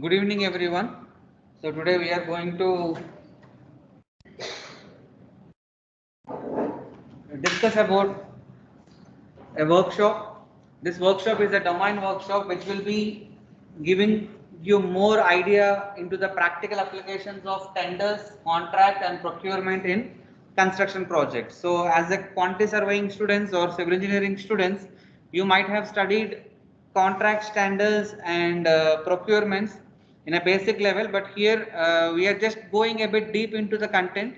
Good evening, everyone. So today we are going to discuss about a workshop. This workshop is a domain workshop which will be giving you more idea into the practical applications of tenders, contract and procurement in construction projects. So as a quantity surveying students or civil engineering students, you might have studied contract standards and procurements in a basic level, but here we are just going a bit deep into the content.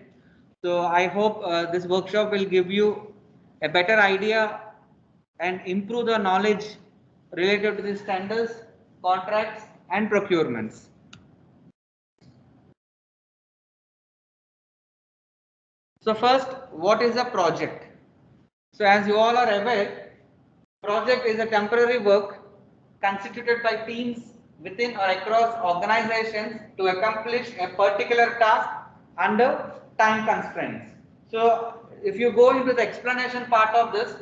So I hope this workshop will give you a better idea and improve the knowledge related to the standards, contracts and procurements. So first, what is a project? So as you all are aware, project is a temporary work constituted by teams within or across organizations to accomplish a particular task under time constraints. So if you go into the explanation part of this,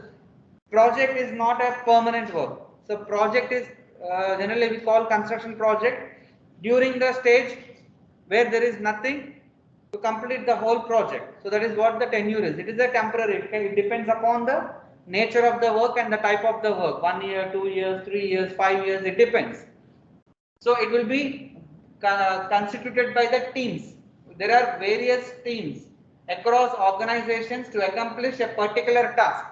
project is not a permanent work. So project is generally we call construction project during the stage where there is nothing to complete the whole project. So that is what the tenure is. It is a temporary. It depends upon the nature of the work and the type of the work. 1 year, 2 years, 3 years, 5 years. It depends. So it will be constituted by the teams. There are various teams across organizations to accomplish a particular task.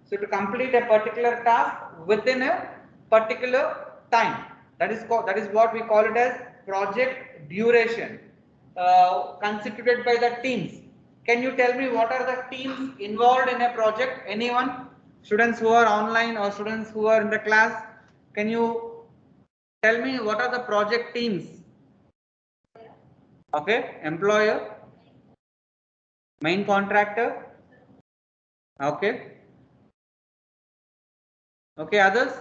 So to complete a particular task within a particular time. That is what we call it as project duration. Constituted by the teams. Can you tell me what are the teams involved in a project? Anyone? Students who are online or students who are in the class, can you tell me what are the project teams? Okay, employer, main contractor. Okay, okay, others.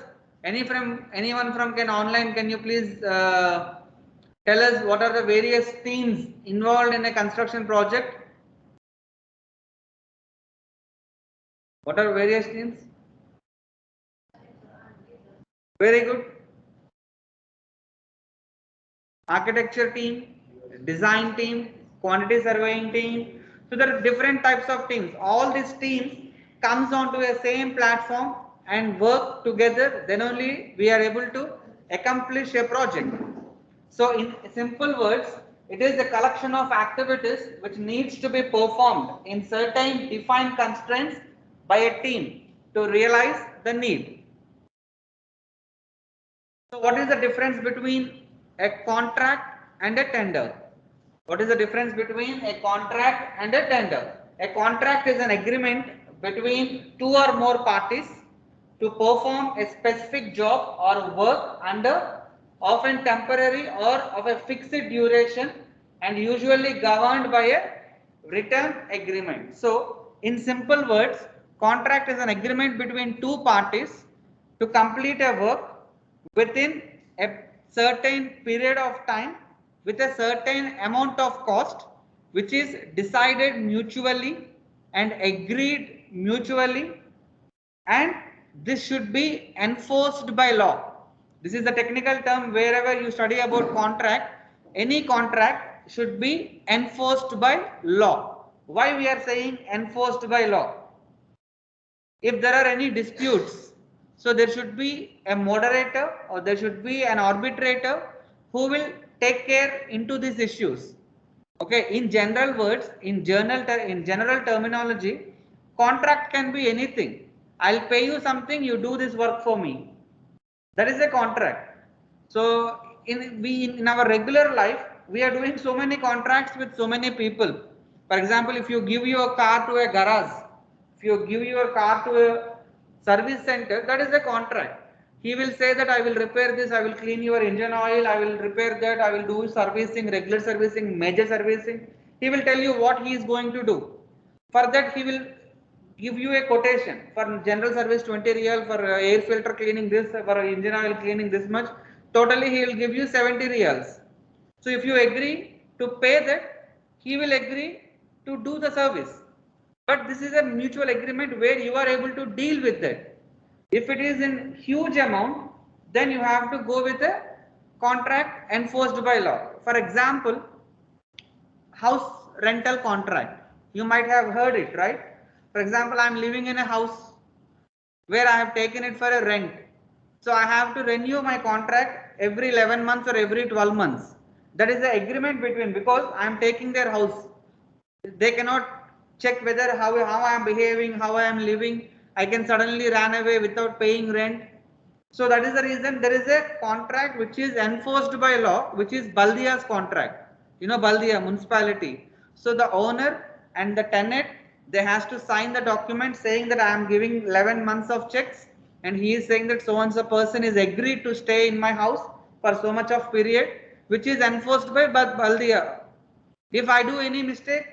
Anyone from can online? Can you please tell us what are the various teams involved in a construction project? What are various teams? Very good. Architecture team, design team, quantity surveying team. So there are different types of teams. All these teams comes onto a same platform and work together. Then only we are able to accomplish a project. So in simple words, it is a collection of activities which needs to be performed in certain defined constraints by a team to realize the need. So what is the difference between a contract and a tender? What is the difference between a contract and a tender? A contract is an agreement between two or more parties to perform a specific job or work under often temporary or of a fixed duration and usually governed by a written agreement. So in simple words, contract is an agreement between two parties to complete a work within a certain period of time with a certain amount of cost which is decided mutually and agreed mutually, and this should be enforced by law. This is the technical term. Wherever you study about contract, any contract should be enforced by law. Why we are saying enforced by law? If there are any disputes, so there should be a moderator or there should be an arbitrator who will take care into these issues. Okay, in general words, in general terminology, contract can be anything. I'll pay you something, you do this work for me. That is a contract. So in our regular life, we are doing so many contracts with so many people. For example, if you give your car to a garage, if you give your car to a service center, that is a contract. He will say that I will repair this, I will clean your engine oil, I will repair that, I will do servicing, regular servicing, major servicing. He will tell you what he is going to do. For that he will give you a quotation. For general service 20 real, for air filter cleaning this, for engine oil cleaning this much, totally he will give you 70 reals. So if you agree to pay that, he will agree to do the service. But this is a mutual agreement where you are able to deal with that. If it is in huge amount, then you have to go with a contract enforced by law. For example, house rental contract. You might have heard it, right? For example, I am living in a house where I have taken it for a rent. So I have to renew my contract every 11 months or every 12 months. That is the agreement between, because I am taking their house. They cannot check whether how I am behaving, how I am living. I can suddenly run away without paying rent. So that is the reason there is a contract which is enforced by law, which is Baldiya's contract. You know Baldiya municipality. So the owner and the tenant, they has to sign the document saying that I am giving 11 months of checks, and he is saying that so and so person is agreed to stay in my house for so much of period, which is enforced by Baldiya. If I do any mistake,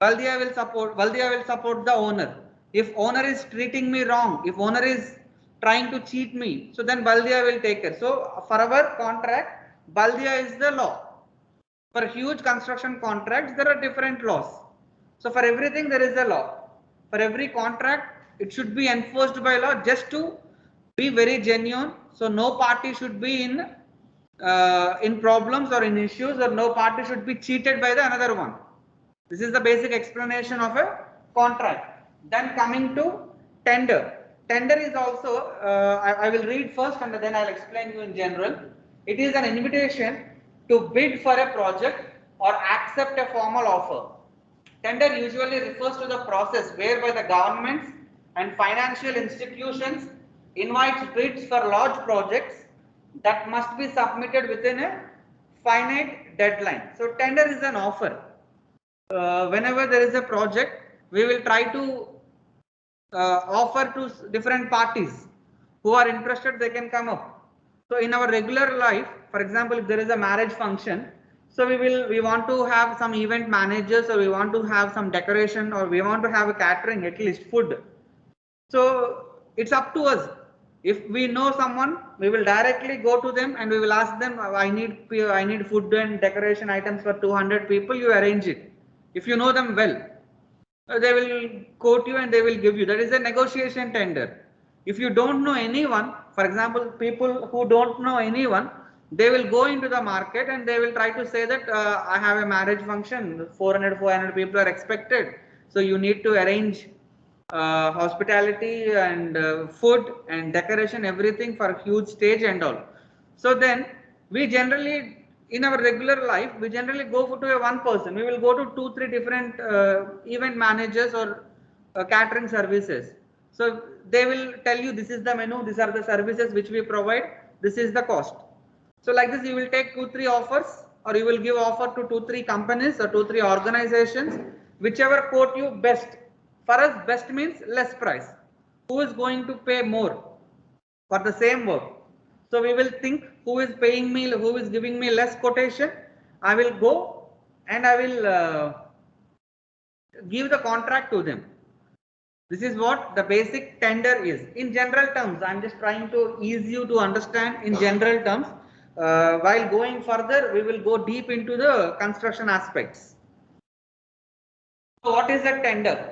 Baldiya will support the owner. If owner is treating me wrong, if owner is trying to cheat me, so then Baldiya will take care. So for our contract, Baldiya is the law. For huge construction contracts, there are different laws. So for everything there is a law. For every contract, it should be enforced by law just to be very genuine. So no party should be in problems or in issues, or no party should be cheated by the another one. This is the basic explanation of a contract. Then coming to tender. Tender is also, I will read first and then I'll explain you in general. It is an invitation to bid for a project or accept a formal offer. Tender usually refers to the process whereby the governments and financial institutions invite bids for large projects that must be submitted within a finite deadline. So tender is an offer. Whenever there is a project, we will try to offer to different parties who are interested, they can come up. So in our regular life, for example, if there is a marriage function, so we want to have some event managers, or we want to have some decoration, or we want to have a catering, at least food. So it's up to us. If we know someone, we will directly go to them and we will ask them, I need food and decoration items for 200 people, you arrange it. If you know them well, they will quote you and they will give you. That is a negotiation tender. If you don't know anyone, for example, people who don't know anyone, they will go into the market and they will try to say that I have a marriage function, 400 people are expected, so you need to arrange hospitality and food and decoration, everything for a huge stage and all. So then we generally, in our regular life, we generally go to a one person. We will go to 2-3 different event managers or catering services. So they will tell you, this is the menu, these are the services which we provide, this is the cost. So like this, you will take 2-3 offers, or you will give offer to 2-3 companies or 2-3 organizations, whichever quote you best. For us, best means less price. Who is going to pay more for the same work? So we will think who is paying me, who is giving me less quotation. I will go and I will give the contract to them. This is what the basic tender is. In general terms, I am just trying to ease you to understand in general terms. While going further, we will go deep into the construction aspects. So what is a tender?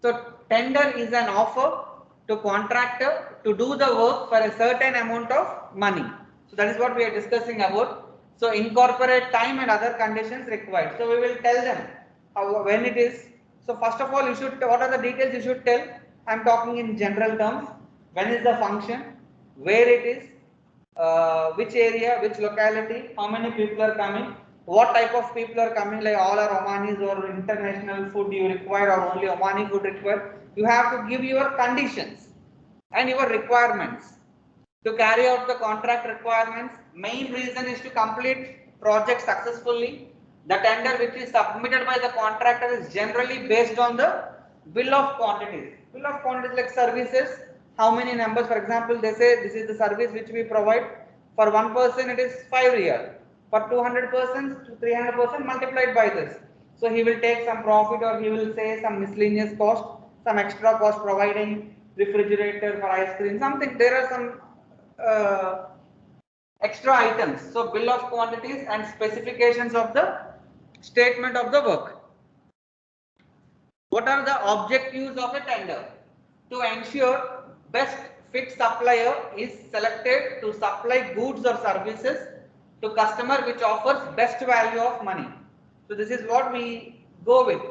So tender is an offer to contractor to do the work for a certain amount of money. So that is what we are discussing about. So incorporate time and other conditions required. So we will tell them when it is. So first of all, you should, what are the details you should tell? I am talking in general terms. When is the function? Where it is? Which area? Which locality? How many people are coming? What type of people are coming, like all are Omanis or international food you require, or only Omani food required. You have to give your conditions and your requirements. To carry out the contract requirements, main reason is to complete project successfully. The tender which is submitted by the contractor is generally based on the bill of quantities. Bill of quantities like services, how many numbers, for example, they say this is the service which we provide. For one person it is 5 riyal. For 200 persons, 300 persons, multiplied by this. So he will take some profit, or he will say some miscellaneous cost, some extra cost providing refrigerator for ice cream, something. There are some extra items. So bill of quantities and specifications of the statement of the work. What are the objectives of a tender? To ensure best fit supplier is selected to supply goods or services to customer which offers best value of money. So this is what we go with.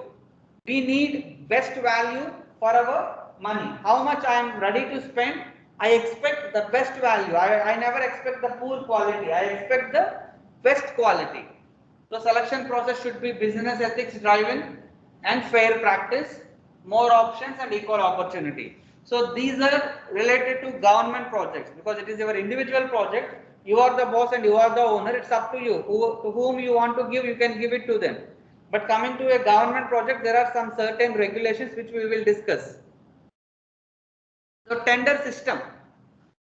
We need best value for our money. How much I am ready to spend? I expect the best value. I never expect the poor quality. I expect the best quality. So selection process should be business ethics driven and fair practice, more options and equal opportunity. So these are related to government projects because it is your individual project. You are the boss and you are the owner. It's up to you. To whom you want to give, you can give it to them. But coming to a government project, there are some certain regulations which we will discuss. So tender system.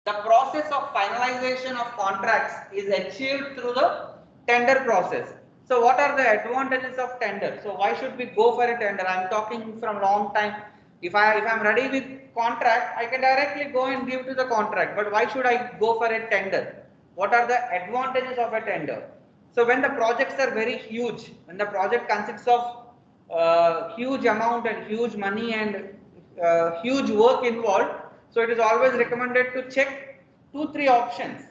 The process of finalization of contracts is achieved through the tender process. So what are the advantages of tender? So why should we go for a tender? I am talking from long time. If I am ready with contract, I can directly go and give to the contract. But why should I go for a tender? What are the advantages of a tender? So when the projects are very huge, when the project consists of huge amount and huge money and huge work involved, so it is always recommended to check 2-3 options,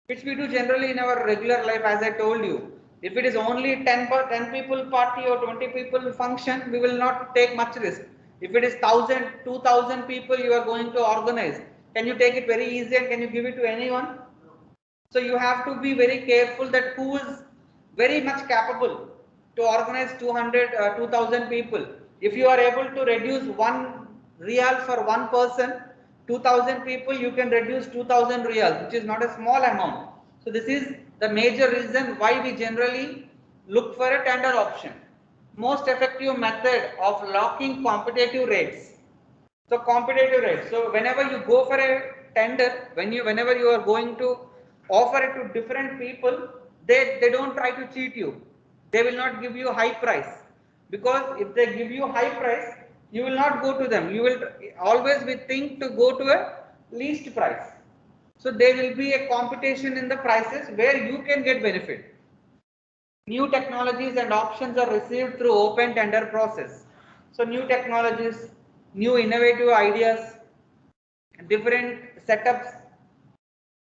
which we do generally in our regular life. As I told you, if it is only 10 people party or 20 people function, we will not take much risk. If it is 1000, 2000 people you are going to organize, can you take it very easy and can you give it to anyone? So you have to be very careful that who is very much capable to organize 2000 people. If you are able to reduce 1 real for one person, 2000 people, you can reduce 2000 reals, which is not a small amount. So this is the major reason why we generally look for a tender option. Most effective method of locking competitive rates. So competitive rates. So whenever you go for a tender, whenever you are going to offer it to different people, they don't try to cheat you. They will not give you a high price, because if they give you high price, you will not go to them. You will always be think to go to a least price. So there will be a competition in the prices where you can get benefit. New technologies and options are received through open tender process. So new technologies, new innovative ideas, different setups.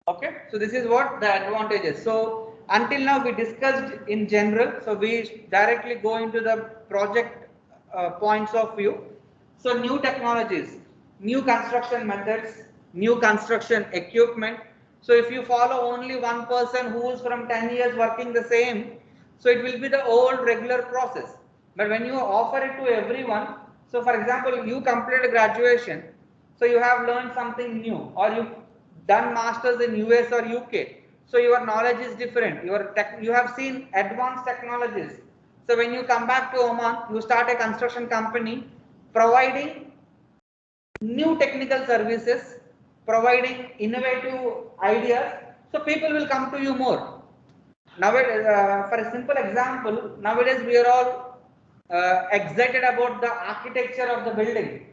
Okay, so this is what the advantages. So until now we discussed in general, so we directly go into the project points of view. So new technologies, new construction methods, new construction equipment. So if you follow only one person who is from 10 years working the same, so it will be the old regular process. But when you offer it to everyone, so for example, you completed graduation, so you have learned something new, or you done masters in US or UK, so your knowledge is different. You have seen advanced technologies. So when you come back to Oman, you start a construction company providing new technical services, providing innovative ideas, so people will come to you more. Nowadays, for a simple example, nowadays we are all excited about the architecture of the building.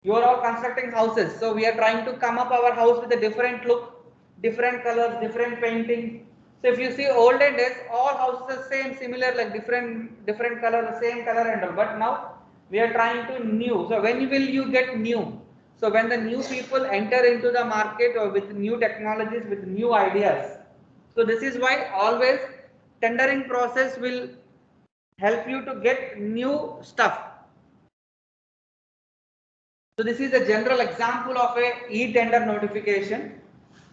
You are all constructing houses, so we are trying to come up our house with a different look, different colors, different painting. So if you see olden days, all houses are same, similar, like different color, the same color and all. But now we are trying to new. So when will you get new? So when the new people enter into the market or with new technologies, with new ideas. So this is why always tendering process will help you to get new stuff. So this is a general example of a e-tender notification.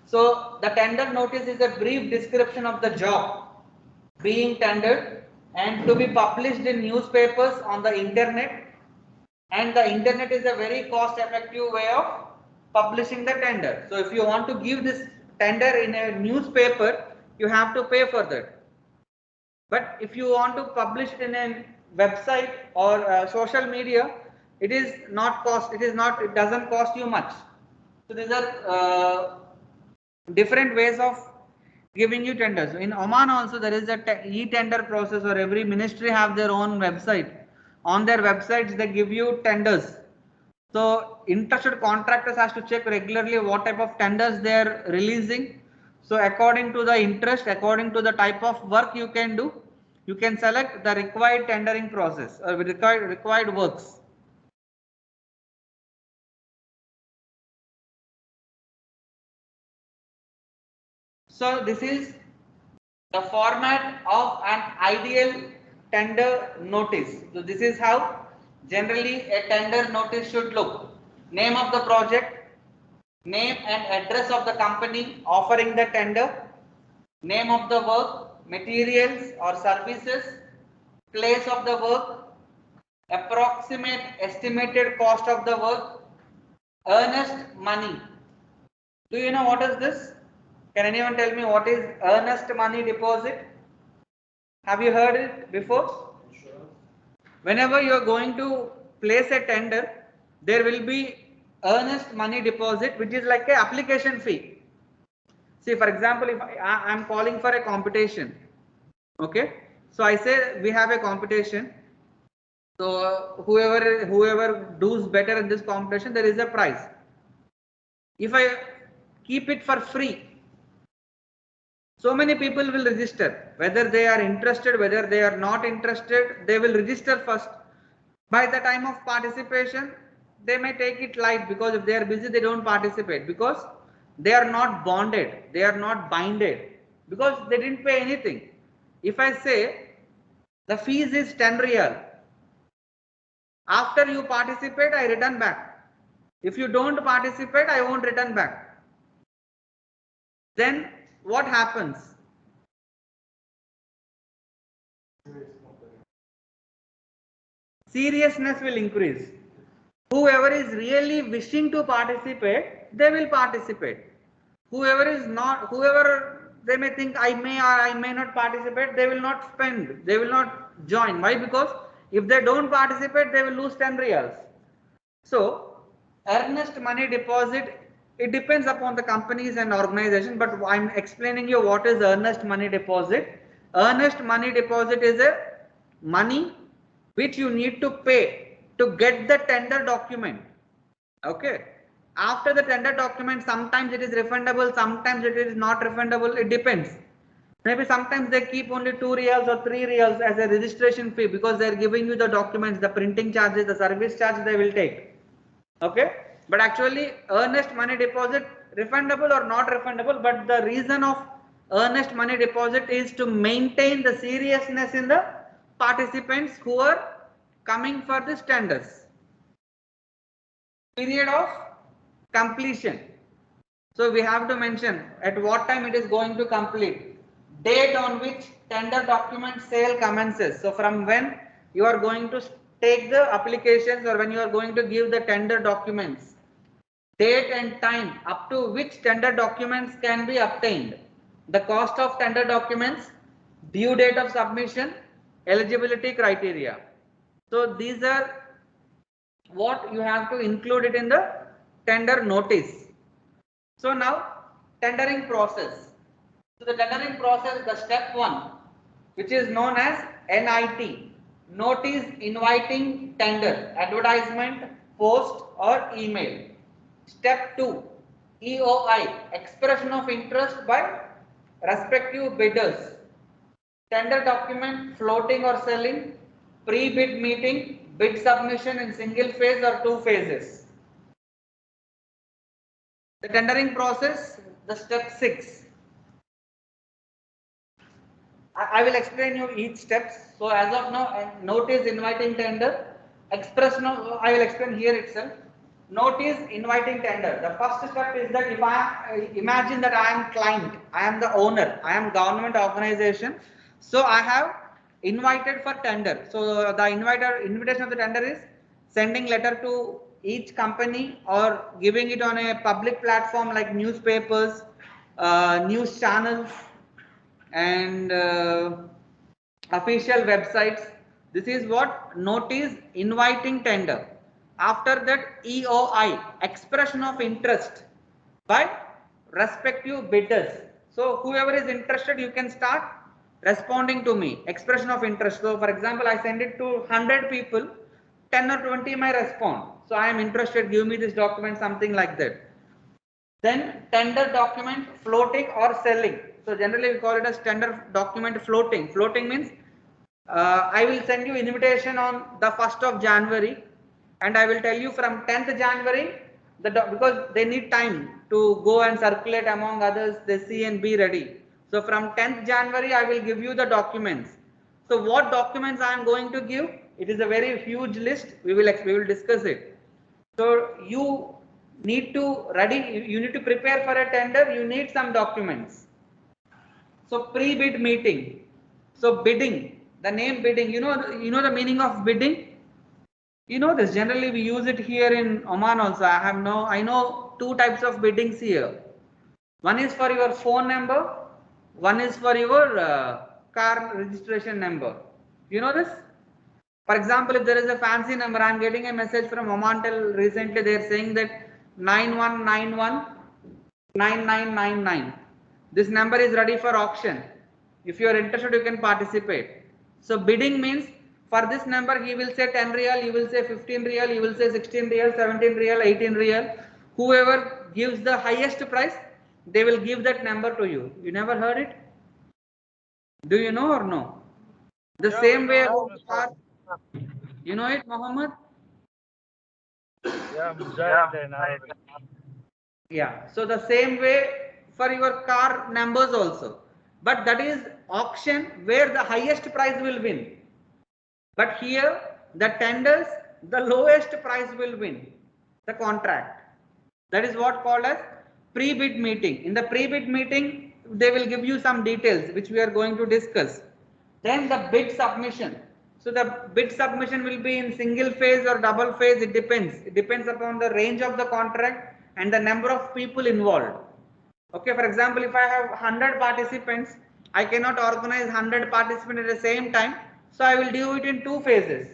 So the tender notice is a brief description of the job being tendered and to be published in newspapers on the internet, and the internet is a very cost effective way of publishing the tender. So if you want to give this tender in a newspaper, you have to pay for that. But if you want to publish it in a website or social media, it is not cost, it doesn't cost you much. So these are different ways of giving you tenders. In Oman also there is a e-tender process, or every ministry have their own website. On their websites they give you tenders. So interested contractors has to check regularly what type of tenders they are releasing. So according to the interest, according to the type of work you can do, you can select the required tendering process or required works. So this is the format of an ideal tender notice. So this is how generally a tender notice should look. Name of the project, name and address of the company offering the tender, name of the work, materials or services, place of the work, approximate estimated cost of the work, earnest money. Do you know what is this? Can anyone tell me what is earnest money deposit? Have you heard it before? Sure. Whenever you are going to place a tender, there will be earnest money deposit, which is like a application fee. See, for example, if I am calling for a competition, okay, so I say we have a competition, so whoever does better in this competition, there is a prize. If I keep it for free, so many people will register, whether they are interested, whether they are not interested, they will register first. By the time of participation, they may take it light, because if they are busy, they don't participate, because they are not bonded, they are not binded, because they didn't pay anything. If I say the fees is 10 real, after you participate, I return back. If you don't participate, I won't return back. Then what happens? Seriousness will increase. Whoever is really wishing to participate, they will participate. Whoever is not, whoever they may think I may or I may not participate, they will not spend, they will not join. Why? Because if they don't participate, they will lose 10 reals. So earnest money deposit, it depends upon the companies and organization, but I'm explaining you what is earnest money deposit. Earnest money deposit is a money which you need to pay to get the tender document. Okay. After the tender document, sometimes it is refundable, sometimes it is not refundable, it depends. Maybe sometimes they keep only 2 reals or 3 reals as a registration fee, because they are giving you the documents, the printing charges, the service charge they will take. Okay. But actually earnest money deposit, refundable or not refundable, but the reason of earnest money deposit is to maintain the seriousness in the participants who are coming for the tenders. Period of completion. So we have to mention at what time it is going to complete, date on which tender document sale commences. So from when you are going to take the applications, or when you are going to give the tender documents, date and time up to which tender documents can be obtained, the cost of tender documents, due date of submission, eligibility criteria. So these are what you have to include it in the tender notice. So now tendering process. So the tendering process, the step 1, which is known as NIT, notice inviting tender, advertisement, post or email. Step 2, EOI, expression of interest by respective bidders. Tender document floating or selling, pre-bid meeting, bid submission in single phase or 2 phases. The tendering process, the step 6. I will explain you each steps. So as of now, notice inviting tender, expression of, I will explain here itself. Notice inviting tender. The first step is that if I imagine that I am client, I am the owner, I am government organization. So I have invited for tender. So the invitation of the tender is sending letter to each company or giving it on a public platform like newspapers, news channels, and official websites. This is what notice inviting tender. After that, EOI, expression of interest by respective bidders. So whoever is interested, you can start responding to me, expression of interest. So for example, I send it to 100 people, 10 or 20 may respond. So I am interested, give me this document, something like that. Then tender document floating or selling. So generally we call it as tender document floating. Floating means I will send you invitation on the 1st of January, and I will tell you from 10th January because they need time to go and circulate among others, they see and be ready. So from 10th January, I will give you the documents. So what documents I am going to give? It is a very huge list. We will discuss it. So you need to ready. You need to prepare for a tender. You need some documents. So pre-bid meeting. So bidding. The name bidding. You know the meaning of bidding. You know this, generally we use it here in Oman also. I know two types of biddings here. One is for your phone number, one is for your car registration number. You know this? For example, if there is a fancy number, I am getting a message from Omantel recently, they are saying that 91919999. This number is ready for auction. If you are interested, you can participate. So bidding means for this number he will say 10 real, you will say 15 real, you will say 16 real, 17 real, 18 real. Whoever gives the highest price, they will give that number to you. You never heard it? Do you know or no? The same way you know it, Muhammad? Yeah, Mujahid in Arabic. Yeah, so the same way for your car numbers also. But that is auction where the highest price will win. But here the tenders, the lowest price will win the contract. That is what called as pre-bid meeting. In the pre-bid meeting, they will give you some details which we are going to discuss. Then the bid submission. So the bid submission will be in single phase or double phase. It depends. It depends upon the range of the contract and the number of people involved. Okay, for example, if I have 100 participants, I cannot organize 100 participants at the same time. So I will do it in two phases.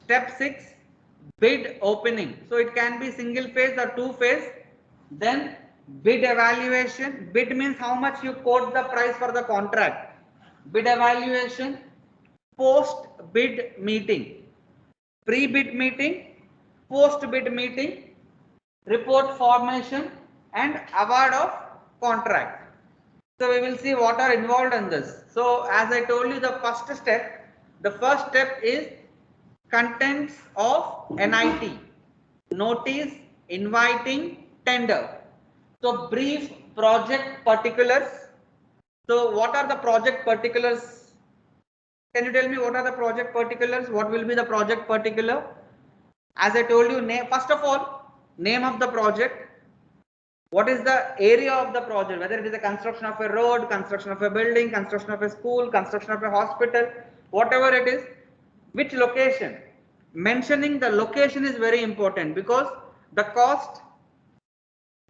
Step 6, bid opening. So it can be single phase or two phase. Then bid evaluation. Bid means how much you quote the price for the contract. Bid evaluation, post bid meeting, pre-bid meeting, post bid meeting, report formation and award of contract. So we will see what are involved in this. So as I told you, the first step is contents of NIT, notice inviting tender. So brief project particulars. So what are the project particulars? Can you tell me what are the project particulars? What will be the project particular? As I told you, first of all, name of the project. What is the area of the project? Whether it is a construction of a road, construction of a building, construction of a school, construction of a hospital, whatever it is, which location. Mentioning the location is very important because the cost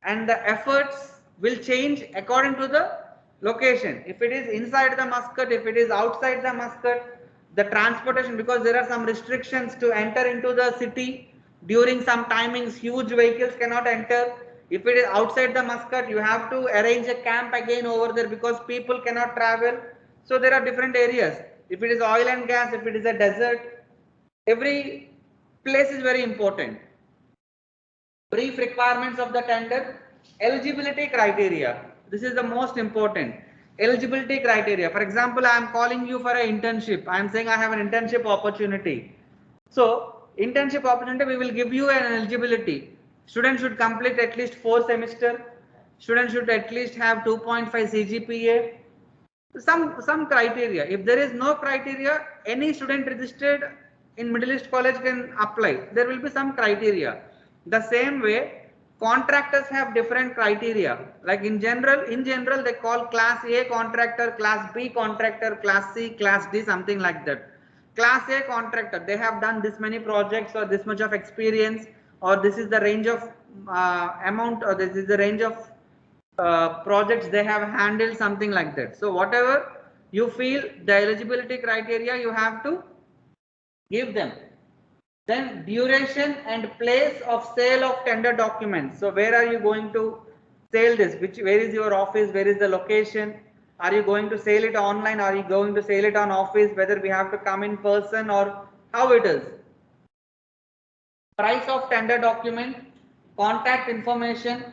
and the efforts will change according to the location. If it is inside the Muscat, if it is outside the Muscat, the transportation, because there are some restrictions to enter into the city during some timings, huge vehicles cannot enter. If it is outside the Muscat, you have to arrange a camp again over there because people cannot travel. So there are different areas. If it is oil and gas, if it is a desert, every place is very important. Brief requirements of the tender, eligibility criteria. This is the most important. Eligibility criteria. For example, I am calling you for an internship. I am saying I have an internship opportunity. So, internship opportunity, we will give you an eligibility. Student should complete at least 4 semesters. Student should at least have 2.5 CGPA. Some criteria. If there is no criteria, any student registered in Middle East College can apply. There will be some criteria. The same way, contractors have different criteria. Like in general they call class A contractor, class B contractor, class C, class D, something like that. Class A contractor, they have done this many projects or this much of experience, or this is the range of amount, or this is the range of projects they have handled, something like that. So whatever you feel the eligibility criteria, you have to give them. Then duration and place of sale of tender documents. So where are you going to sell this? Where is your office? Where is the location? Are you going to sell it online? Are you going to sell it on office? Whether we have to come in person or how it is? Price of tender document, contact information,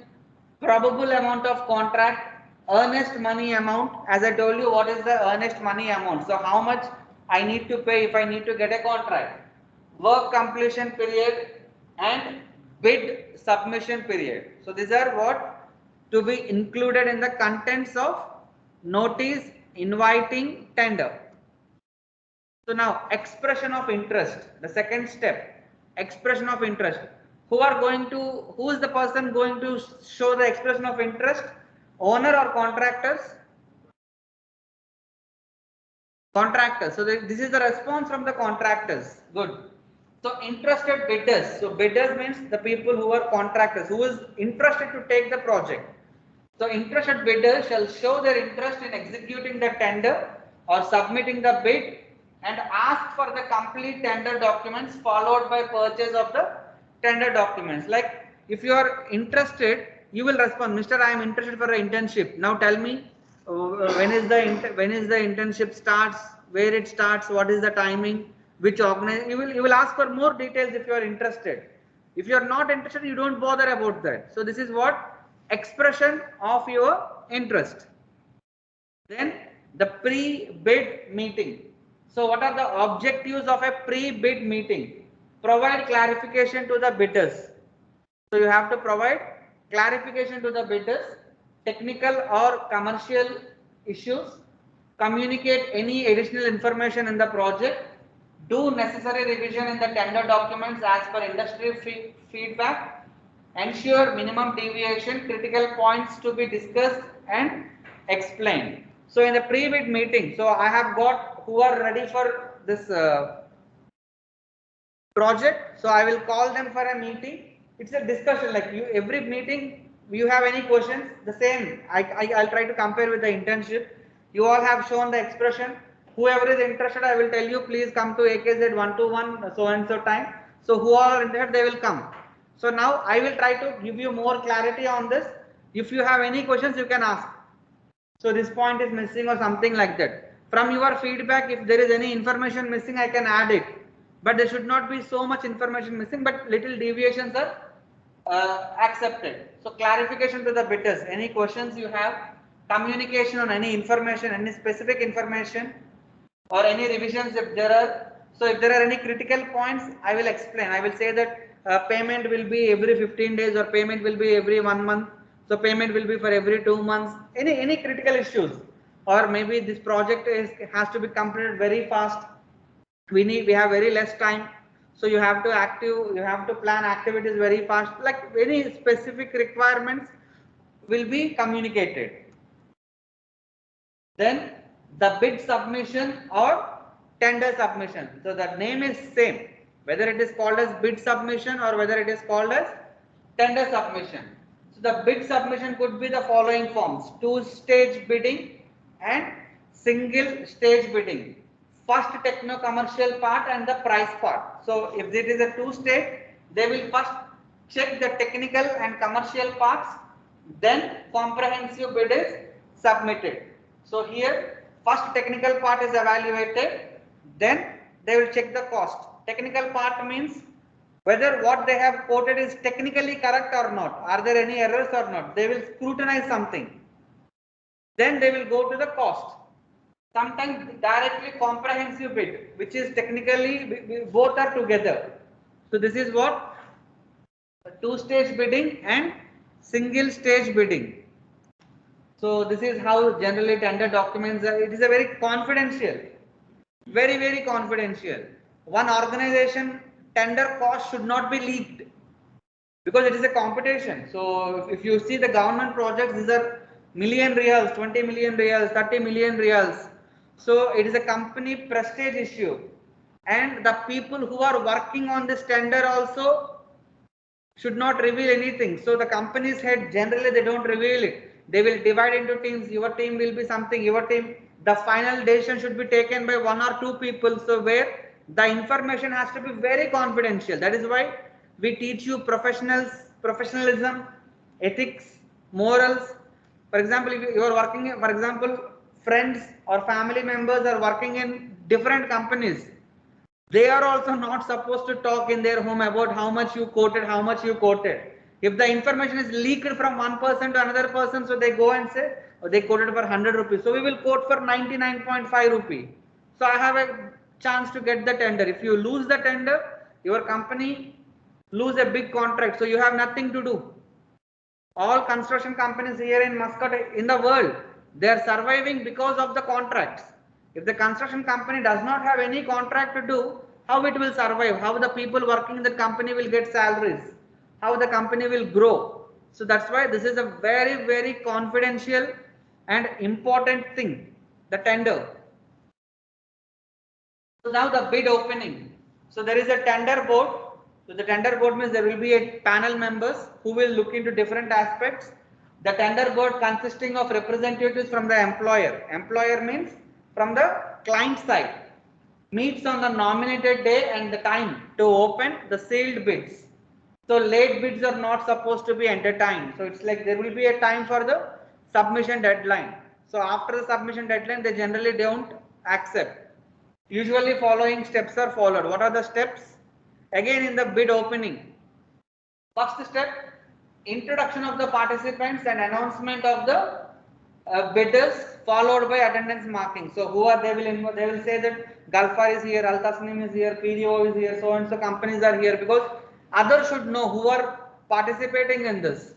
probable amount of contract, earnest money amount. As I told you, what is the earnest money amount? So how much I need to pay if I need to get a contract? work completion period, and bid submission period. So these are what to be included in the contents of notice inviting tender. So now expression of interest, the second step, expression of interest. Who is the person going to show the expression of interest? Owner or contractors? Contractors. So this is the response from the contractors. Good. So interested bidders. So bidders means the people who are contractors, who is interested to take the project. So interested bidders shall show their interest in executing the tender or submitting the bid and ask for the complete tender documents followed by purchase of the tender documents. Like if you are interested, you will respond, Mr. I am interested for an internship. Now tell me when is the internship starts, where it starts, what is the timing, which organization. You will ask for more details if you are interested. If you are not interested, you don't bother about that. So this is what expression of your interest. Then the pre-bid meeting. So what are the objectives of a pre-bid meeting? Provide clarification to the bidders. So you have to provide clarification to the bidders, technical or commercial issues, communicate any additional information in the project, do necessary revision in the tender documents as per industry feedback, ensure minimum deviation, critical points to be discussed and explained. So in the pre-bid meeting, so I have got who are ready for this project. So I will call them for a meeting. It's a discussion, like you every meeting you have any questions, the same I'll try to compare with the internship. You all have shown the expression. Whoever is interested, I will tell you, please come to AKZ 121 so and so time. So who are interested, they will come. So now I will try to give you more clarity on this. If you have any questions, you can ask. So this point is missing or something like that. From your feedback, if there is any information missing, I can add it. But there should not be so much information missing, but little deviations are accepted. So clarification to the bidders. Any questions you have, communication on any information, any specific information, or any revisions if there are. So if there are any critical points, I will explain. I will say that payment will be every 15 days or payment will be every 1 month. So payment will be for every 2 months. Any critical issues, or maybe this project has to be completed very fast. We have very less time. So you have to plan activities very fast. Like very specific requirements will be communicated. Then the bid submission or tender submission. So the name is same, whether it is called as bid submission or whether it is called as tender submission. So the bid submission could be the following forms: two-stage bidding and single-stage bidding. First techno-commercial part and the price part. So if it is a two-stage, they will first check the technical and commercial parts, then comprehensive bid is submitted. So here first technical part is evaluated, then they will check the cost. Technical part means whether what they have quoted is technically correct or not. Are there any errors or not? They will scrutinize something. Then they will go to the cost. Sometimes directly comprehensive bid, which is technically both are together. So this is what two-stage bidding and single-stage bidding. So this is how generally tender documents are. It is a very confidential, very confidential. One organization tender cost should not be leaked because it is a competition. So if you see the government projects, these are million reals, 20 million reals, 30 million reals. So it is a company prestige issue, and the people who are working on this tender also should not reveal anything. So the company's head, generally they don't reveal it. They will divide into teams. Your team will be something, your team. The final decision should be taken by 1 or 2 people. So where the information has to be very confidential. That is why we teach you professionalism, ethics, morals. For example, if you are working, for example, friends or family members are working in different companies, they are also not supposed to talk in their home about how much you quoted, how much you quoted. If the information is leaked from one person to another person, so they go and say, oh, they quoted for 100 rupees. So we will quote for 99.5 rupee. So I have a chance to get the tender. If you lose the tender, your company lose a big contract, so you have nothing to do. All construction companies here in Muscat in the world, they are surviving because of the contracts. If the construction company does not have any contract to do, how it will survive? How the people working in the company will get salaries? How the company will grow? So that's why this is a very, very confidential and important thing, the tender. So now the bid opening. So there is a tender board. So the tender board means there will be a panel members who will look into different aspects. The tender board consisting of representatives from the employer. Employer means from the client side. Meets on the nominated day and the time to open the sealed bids. So late bids are not supposed to be entertained. So it's like there will be a time for the submission deadline. So after the submission deadline, they generally don't accept. Usually following steps are followed. What are the steps? Again in the bid opening. First step, introduction of the participants and announcement of the bidders, followed by attendance marking. So who are they will say that Gulfar is here, Al Tasnim is here, PDO is here, so and so companies are here, because others should know who are participating in this.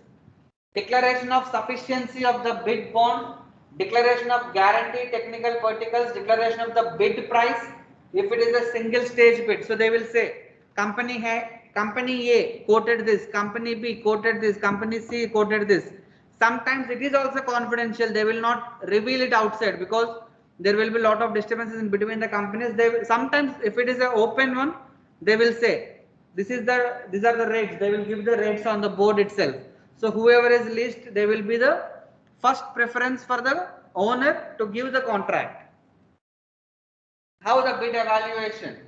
Declaration of sufficiency of the bid bond, declaration of guarantee technical particles, declaration of the bid price. If it is a single stage bid, so they will say company A quoted this, company B quoted this, company C quoted this. Sometimes it is also confidential. They will not reveal it outside because there will be a lot of disturbances in between the companies. Sometimes if it is an open one, they will say these are the rates. They will give the rates on the board itself. So whoever is least, they will be the first preference for the owner to give the contract. How the bid evaluation?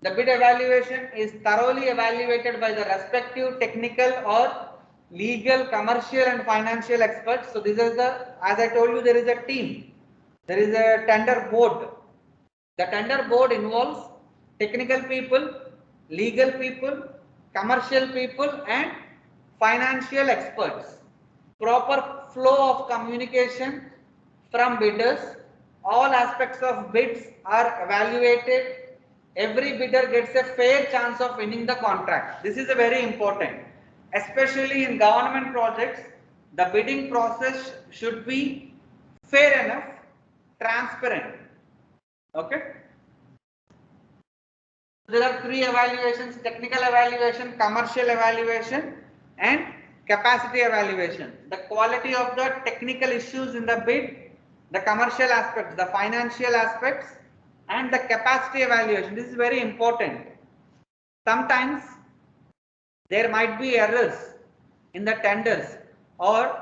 The bid evaluation is thoroughly evaluated by the respective technical or legal, commercial and financial experts. So this is as I told you, there is a team. There is a tender board. The tender board involves technical people, legal people, commercial people and financial experts. Proper flow of communication from bidders. All aspects of bids are evaluated. Every bidder gets a fair chance of winning the contract. This is a very important. Especially in government projects, the bidding process should be fair enough, transparent. Okay. There are three evaluations: technical evaluation, commercial evaluation and capacity evaluation. The quality of the technical issues in the bid, the commercial aspects, the financial aspects and the capacity evaluation. This is very important. Sometimes there might be errors in the tenders, or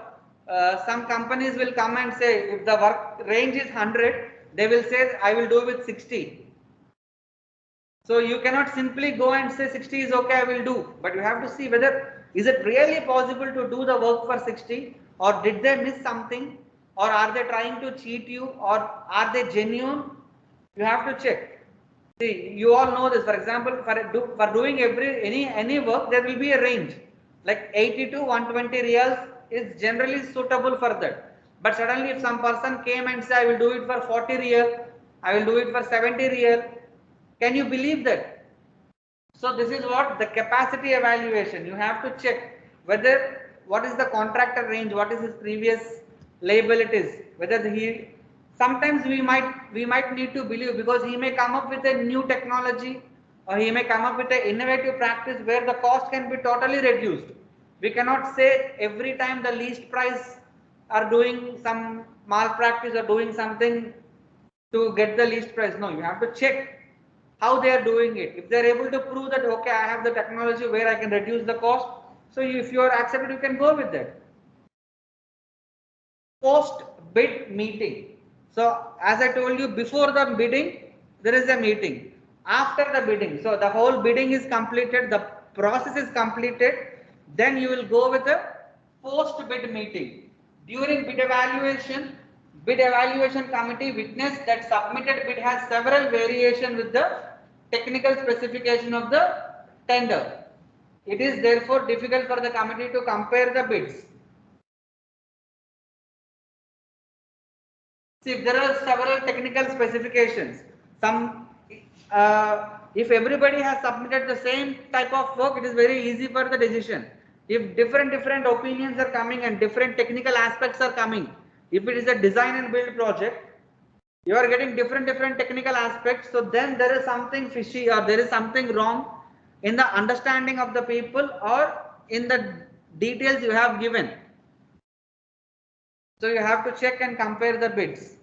some companies will come and say if the work range is 100, they will say I will do with 60. So you cannot simply go and say 60 is okay, I will do, but you have to see whether is it really possible to do the work for 60, or did they miss something, or are they trying to cheat you, or are they genuine? You have to check. See, you all know this. For example, for doing any work, there will be a range like 80 to 120 reals is generally suitable for that. But suddenly if some person came and said I will do it for 40 real, I will do it for 70 real, can you believe that? So this is what the capacity evaluation. You have to check whether what is the contractor range, what is his previous liabilities, whether he. Sometimes we might need to believe, because he may come up with a new technology, or he may come up with an innovative practice where the cost can be totally reduced. We cannot say every time the least price are doing some malpractice or doing something to get the least price. No, you have to check how they are doing it. If they are able to prove that okay, I have the technology where I can reduce the cost, so if you are accepted, you can go with that. Post bid meeting. So as I told you, before the bidding there is a meeting. After the bidding, so the whole bidding is completed, the process is completed, then you will go with a post bid meeting. During bid evaluation committee witnessed that submitted bid has several variations with the technical specification of the tender. It is therefore difficult for the committee to compare the bids. See, there are several technical specifications. Some If everybody has submitted the same type of work, it is very easy for the decision. If different opinions are coming and different technical aspects are coming, if it is a design and build project, you are getting different technical aspects, so then there is something fishy or there is something wrong in the understanding of the people or in the details you have given. So you have to check and compare the bids.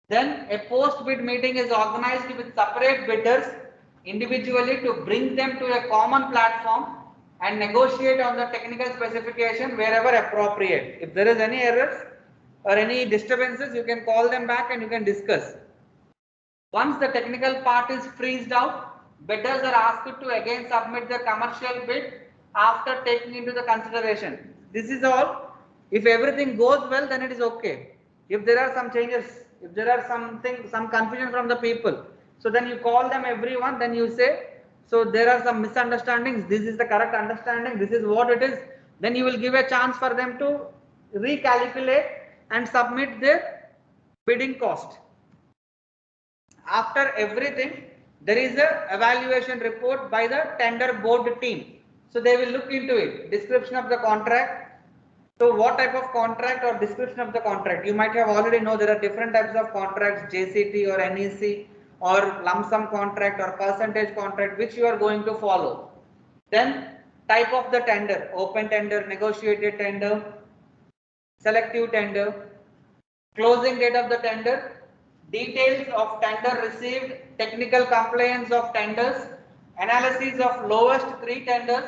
Then a post bid meeting is organized with separate bidders individually to bring them to a common platform and negotiate on the technical specification wherever appropriate. If there is any errors or any disturbances, you can call them back and you can discuss. Once the technical part is freezed out, bidders are asked to again submit their commercial bid after taking into the consideration. This is all. If everything goes well, then it is okay. If there are some changes, if there are some confusion from the people, so then you call them everyone, then you say, so there are some misunderstandings, this is the correct understanding, this is what it is, then you will give a chance for them to recalculate and submit their bidding cost. After everything, there is a evaluation report by the tender board team. So they will look into it. Description of the contract. So what type of contract or description of the contract? You might have already know there are different types of contracts, JCT or NEC or lump sum contract or percentage contract, which you are going to follow. Then type of the tender, open tender, negotiated tender, selective tender, closing date of the tender, details of tender received, technical compliance of tenders, analysis of lowest 3 tenders,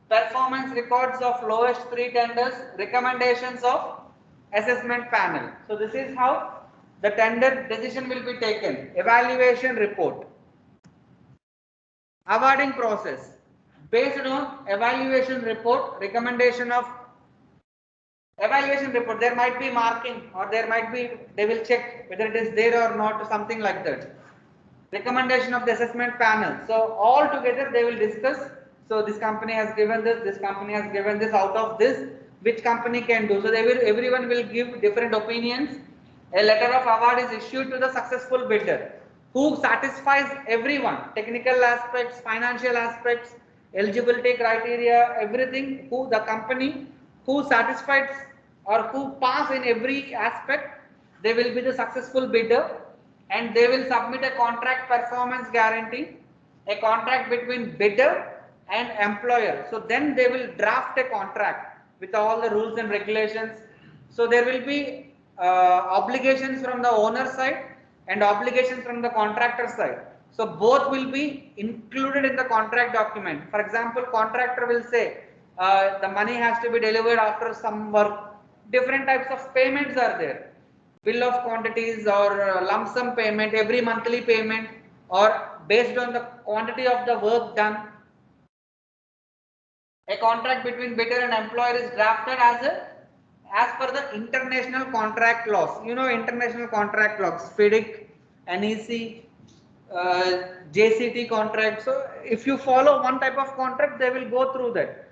performance records of lowest 3 tenders, recommendations of assessment panel. So this is how the tender decision will be taken. Evaluation report. Awarding process. Based on evaluation report, recommendation of evaluation report, there might be marking or there might be, they will check whether it is there or not, something like that. Recommendation of the assessment panel. So all together they will discuss. So this company has given this company has given this, out of this, which company can do. So they will, everyone will give different opinions. A letter of award is issued to the successful bidder who satisfies everyone, technical aspects, financial aspects, eligibility criteria, everything, who the company who satisfies or who pass in every aspect, they will be the successful bidder and they will submit a contract performance guarantee, a contract between bidder and employer. So then they will draft a contract with all the rules and regulations. So there will be obligations from the owner side and obligations from the contractor side. So both will be included in the contract document. For example, contractor will say the money has to be delivered after some work. Different types of payments are there. Bill of quantities or lump sum payment, every monthly payment, or based on the quantity of the work done. A contract between bidder and employer is drafted as per the international contract laws. You know international contract laws, FIDIC, NEC, JCT contract. So if you follow one type of contract, they will go through that.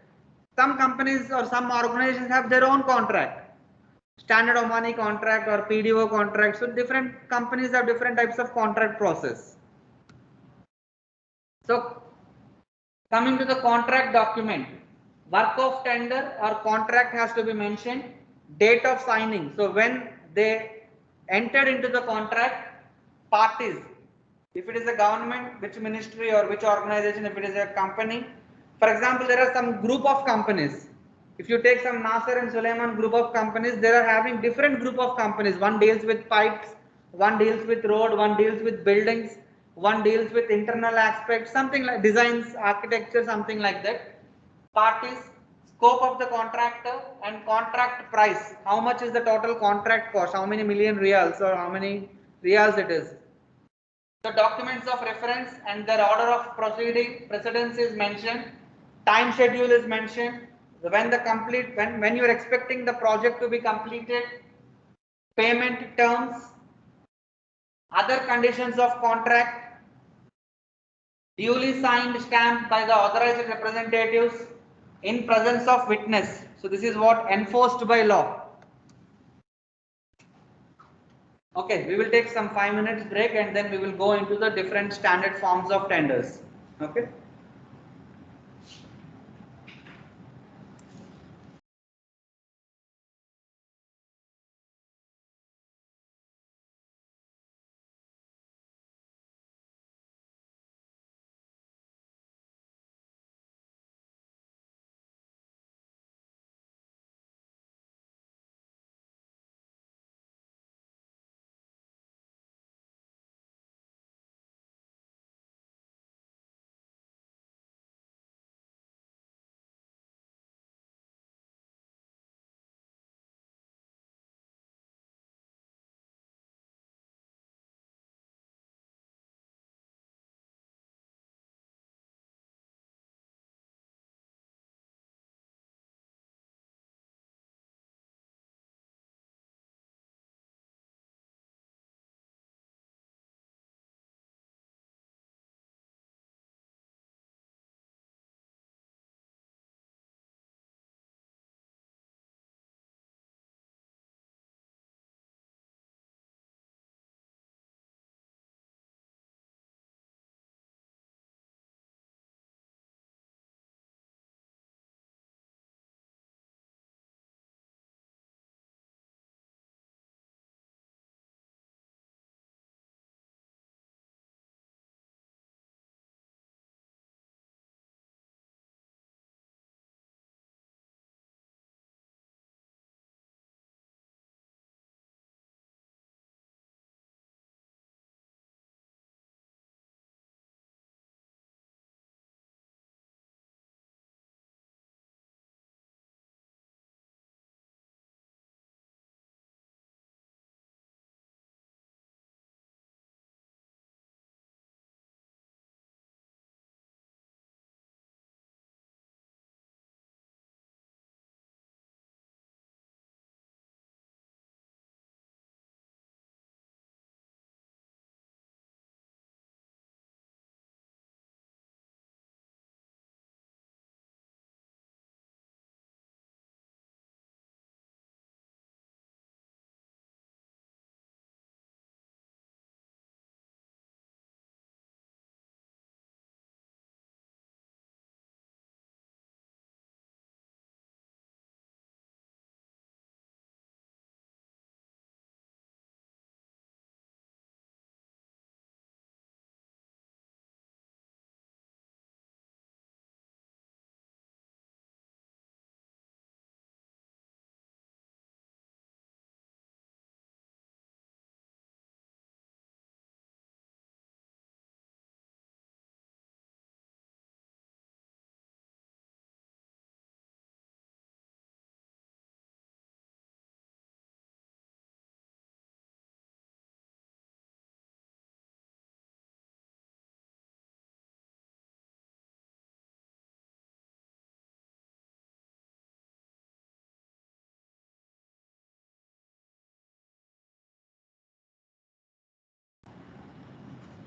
Some companies or some organizations have their own contract. Standard of money contract or PDO contract. So different companies have different types of contract process. So coming to the contract document, work of tender or contract has to be mentioned, date of signing. So when they entered into the contract, parties, if it is a government, which ministry or which organization, if it is a company. For example, there are some group of companies. If you take some Nasser and Suleiman group of companies, they are having different group of companies. One deals with pipes, one deals with road, one deals with buildings, one deals with internal aspects, something like designs, architecture, something like that. Parties, scope of the contractor and contract price. How much is the total contract cost? How many million reals or how many reals it is? The documents of reference and their order of proceeding, precedence is mentioned. Time schedule is mentioned. When you are expecting the project to be completed, payment terms, other conditions of contract, duly signed, stamped by the authorized representatives in presence of witness. So this is what enforced by law. Okay, we will take some 5 minutes break and then we will go into the different standard forms of tenders. Okay.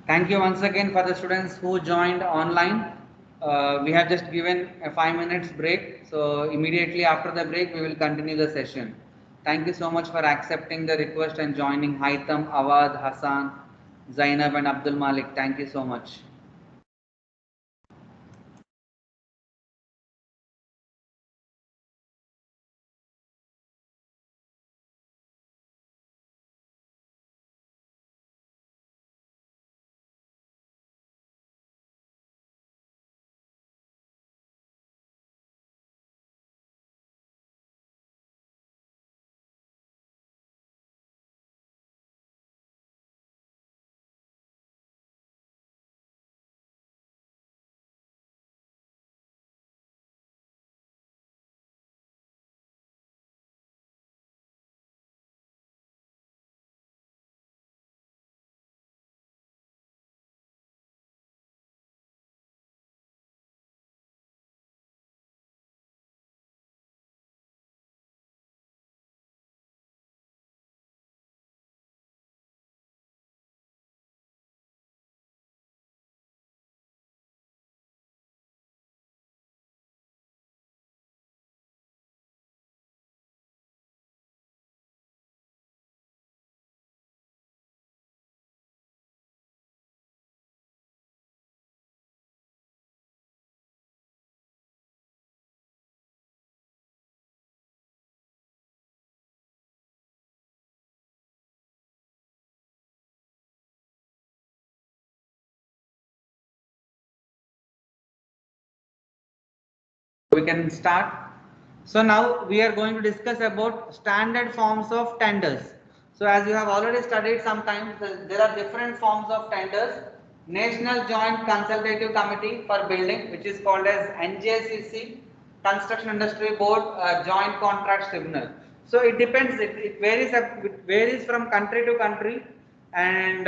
Thank you once again for the students who joined online. We have just given a 5 minutes break. So immediately after the break, we will continue the session. Thank you so much for accepting the request and joining Haitham, Awad, Hassan, Zainab and Abdul Malik. Thank you so much. We can start. So now we are going to discuss about standard forms of tenders. So as you have already studied sometimes, there are different forms of tenders. National Joint Consultative Committee for Building, which is called as NJCC, Construction Industry Board Joint Contracts Tribunal. So it depends, it varies from country to country and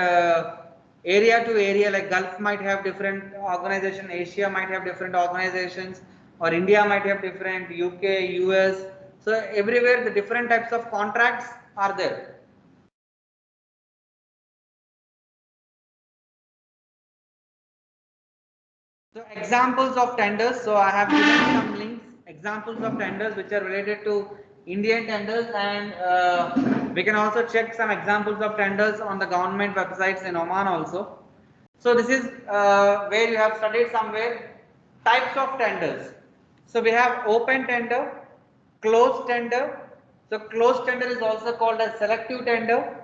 area to area, like Gulf might have different organization, Asia might have different organizations, or India might have different, UK, US. So everywhere the different types of contracts are there. So examples of tenders. So I have given some links, examples of tenders which are related to Indian tenders, and we can also check some examples of tenders on the government websites in Oman also. So this is where you have studied somewhere types of tenders. So we have open tender, closed tender. So closed tender is also called as selective tender,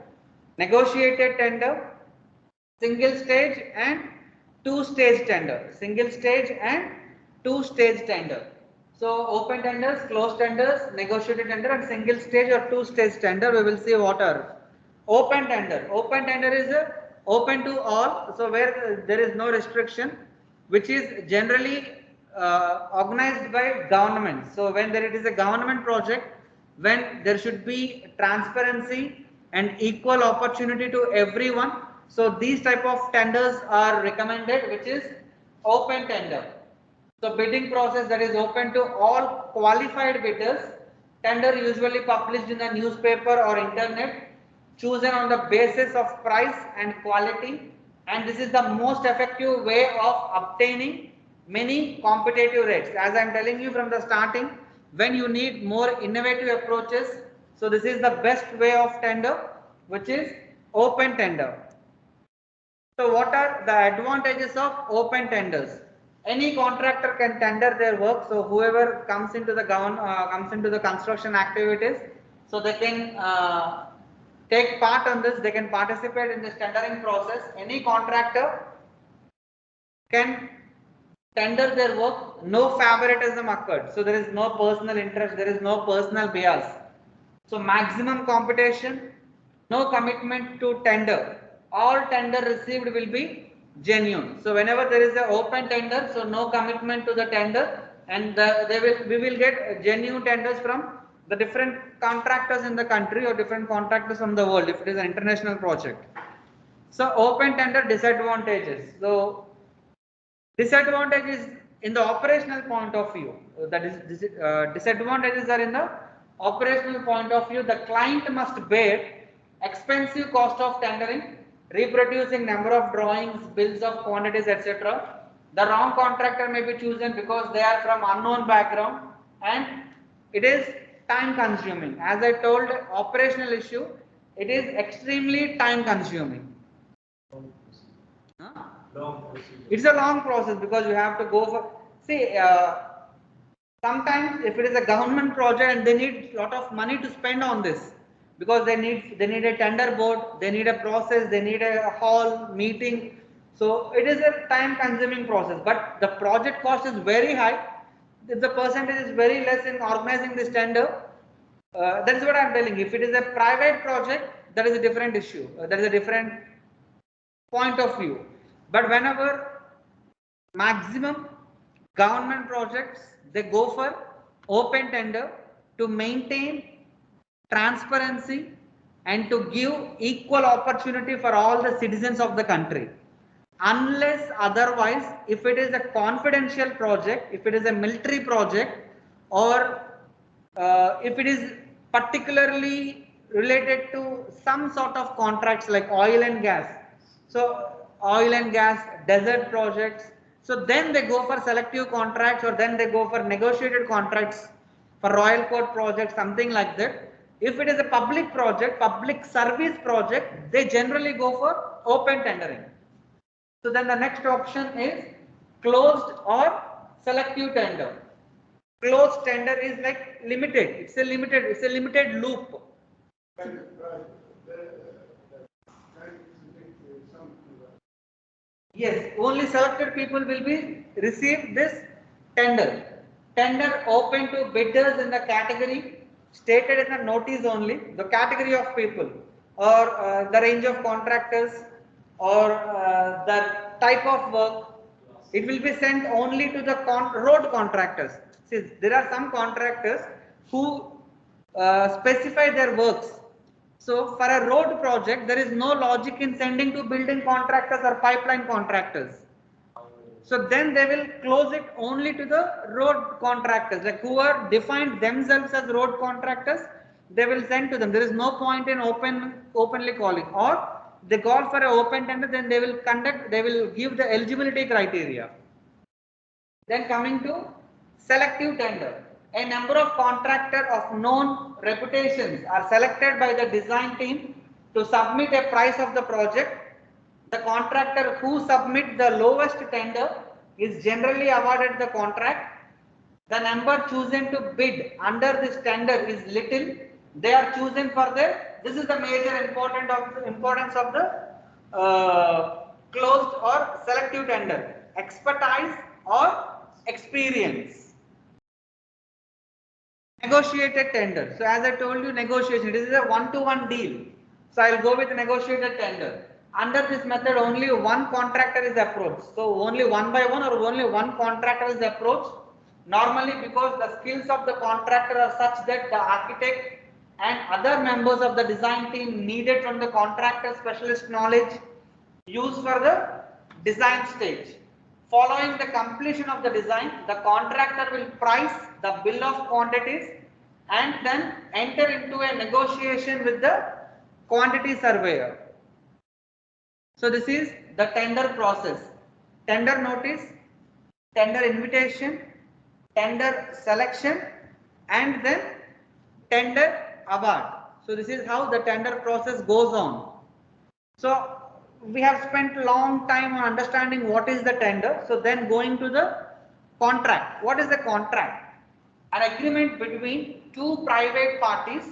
negotiated tender, single stage and two stage tender. Single stage and two stage tender. So open tenders, closed tenders, negotiated tender, and single stage or two stage tender. We will see what are. Open tender. Open tender is open to all. So where there is no restriction, which is generally organized by government. So when there it is a government project, when there should be transparency and equal opportunity to everyone. So these type of tenders are recommended, which is open tender. So bidding process that is open to all qualified bidders. Tender usually published in the newspaper or internet, chosen on the basis of price and quality, and this is the most effective way of obtaining many competitive rates. As I am telling you from the starting, when you need more innovative approaches, so this is the best way of tender, which is open tender. So what are the advantages of open tenders? Any contractor can tender their work. So whoever comes into the construction activities, so they can take part on this. They can participate in this tendering process. Any contractor can tender their work. No favoritism occurred. So there is no personal interest. There is no personal bias. So maximum competition, no commitment to tender. All tender received will be genuine. So whenever there is an open tender, so no commitment to the tender, and we will get genuine tenders from the different contractors in the country or different contractors from the world if it is an international project. So open tender disadvantages. So disadvantages in the operational point of view, that is disadvantages are in the operational point of view. The client must bear expensive cost of tendering, reproducing number of drawings, bills of quantities, etc. The wrong contractor may be chosen because they are from unknown background, and it is time consuming. As I told, operational issue, it is extremely time consuming. Huh? It's a long process because you have to go for, see, sometimes if it is a government project and they need a lot of money to spend on this, because they need a tender board, they need a process, they need a hall meeting. So it is a time consuming process, but the project cost is very high. If the percentage is very less in organizing this tender, that is what I am telling you. If it is a private project, that is a different issue. That is a different point of view. But whenever maximum government projects, they go for open tender to maintain transparency and to give equal opportunity for all the citizens of the country. Unless otherwise, if it is a confidential project, if it is a military project, or if it is particularly related to some sort of contracts like oil and gas, so oil and gas, desert projects, so then they go for selective contracts, or then they go for negotiated contracts for royal court projects, something like that. If it is a public project, public service project, they generally go for open tendering. So then the next option is closed or selective tender. Closed tender is like limited. It's a limited loop. Yes, only selected people will be receive this tender. Tender open to bidders in the category stated in the notice only, the category of people or the range of contractors or the type of work. It will be sent only to the road contractors. See, there are some contractors who specify their works. So for a road project, there is no logic in sending to building contractors or pipeline contractors. So then they will close it only to the road contractors, like who are defined themselves as road contractors, they will send to them. There is no point in openly calling, or they call for an open tender, then they will give the eligibility criteria. Then coming to selective tender, a number of contractors of known reputations are selected by the design team to submit a price of the project. The contractor who submits the lowest tender is generally awarded the contract. The number chosen to bid under this tender is little. They are chosen for this is the major importance of the closed or selective tender, expertise or experience. Negotiated tender. So as I told you, negotiation, this is a one-to-one deal. So I will go with negotiated tender. Under this method, only one contractor is approached. So only one by one or only one contractor is approached. Normally, because the skills of the contractor are such that the architect and other members of the design team needed from the contractor specialist knowledge used for the design stage. Following the completion of the design, the contractor will price the bill of quantities and then enter into a negotiation with the quantity surveyor. So this is the tender process: tender notice, tender invitation, tender selection, and then tender award. So this is how the tender process goes on. So we have spent long time on understanding what is the tender. So then going to the contract. What is the contract? An agreement between two private parties